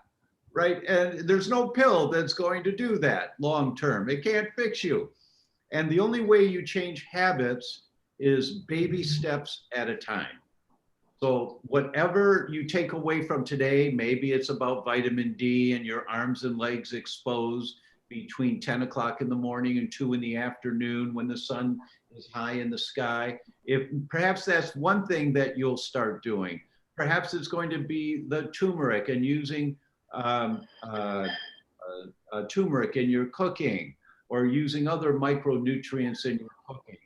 right? And there's no pill that's going to do that long term. It can't fix you. And the only way you change habits is baby steps at a time. So whatever you take away from today, maybe it's about vitamin D and your arms and legs exposed between 10 o'clock in the morning and 2 in the afternoon when the sun is high in the sky. If perhaps that's one thing that you'll start doing. Perhaps it's going to be the turmeric and using turmeric in your cooking, or using other micronutrients in your cooking.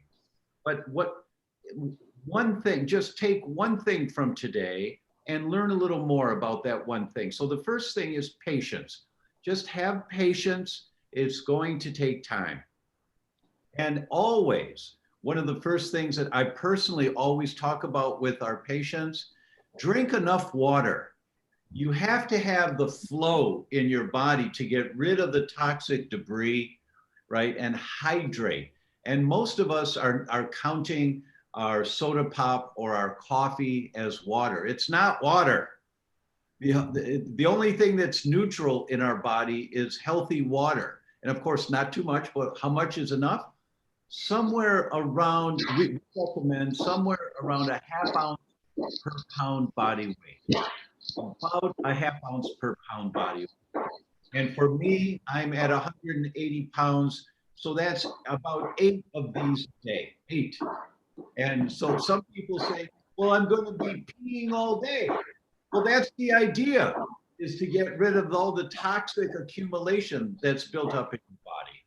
But one thing, just take one thing from today and learn a little more about that one thing. So the first thing is patience. Just have patience. It's going to take time. And always, one of the first things that I personally always talk about with our patients, drink enough water. You have to have the flow in your body to get rid of the toxic debris, right? And hydrate. And most of us are counting our soda pop or our coffee as water. It's not water. The only thing that's neutral in our body is healthy water. And of course, not too much, but how much is enough? Somewhere around, we recommend somewhere around a half ounce per pound body weight. About a half ounce per pound body weight. And for me, I'm at 180 pounds. So that's about 8 of these a day, 8. And so some people say, well, I'm going to be peeing all day. Well, that's the idea, is to get rid of all the toxic accumulation that's built up in your body.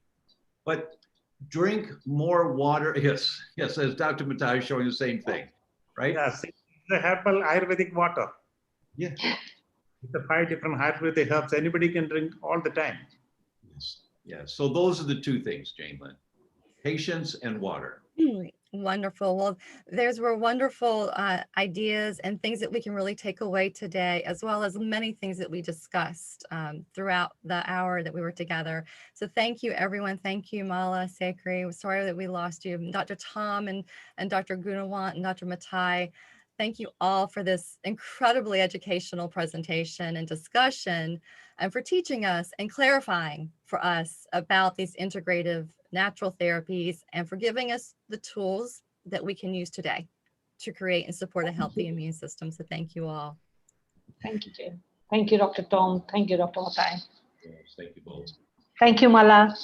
But drink more water. Yes, yes, as Dr. Matai is showing the same thing, right? Yes, it's the herbal Ayurvedic water. Yeah. It's the 5 different Ayurvedic herbs. Anybody can drink all the time. Yes, yes. So those are the 2 things, Jane Lynn. Patience and water. Wonderful. Well, those were wonderful ideas and things that we can really take away today, as well as many things that we discussed throughout the hour that we were together. So thank you, everyone. Thank you, Mala, Sekri. We're sorry that we lost you. Dr. Tom and Dr. Gunawant and Dr. Matai. Thank you all for this incredibly educational presentation and discussion, and for teaching us and clarifying for us about these integrative natural therapies, and for giving us the tools that we can use today to create and support a healthy immune system. So thank you all. Thank you, Jane. Thank you, Dr. Tom. Thank you, Dr. Matai. Yes, thank you both. Thank you, Mala.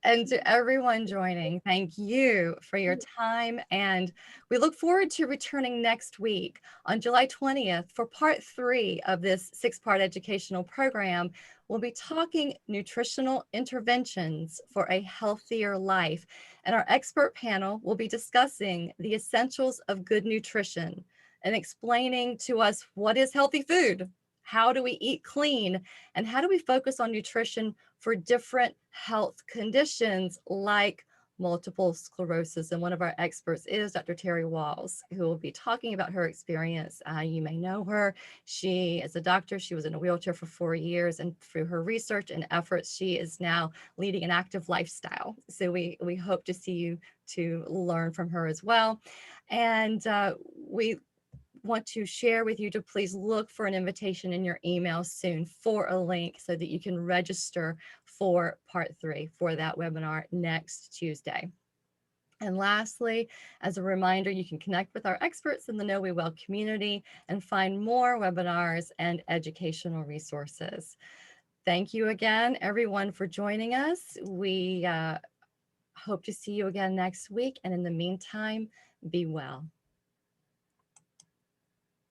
And to everyone joining, thank you for your time. And we look forward to returning next week on July 20th for part 3 of this 6-part educational program. We'll be talking nutritional interventions for a healthier life. And our expert panel will be discussing the essentials of good nutrition and explaining to us what is healthy food, how do we eat clean, and how do we focus on nutrition for different health conditions like multiple sclerosis. And one of our experts is Dr. Terry Walls, who will be talking about her experience. You may know her. She is a doctor. She was in a wheelchair for 4 years, and through her research and efforts, she is now leading an active lifestyle. So we hope to see you to learn from her as well. And we want to share with you to please look for an invitation in your email soon for a link so that you can register for part 3 for that webinar next Tuesday. And lastly, as a reminder, you can connect with our experts in the Know We Well community and find more webinars and educational resources. Thank you again, everyone, for joining us. We hope to see you again next week. And in the meantime, be well.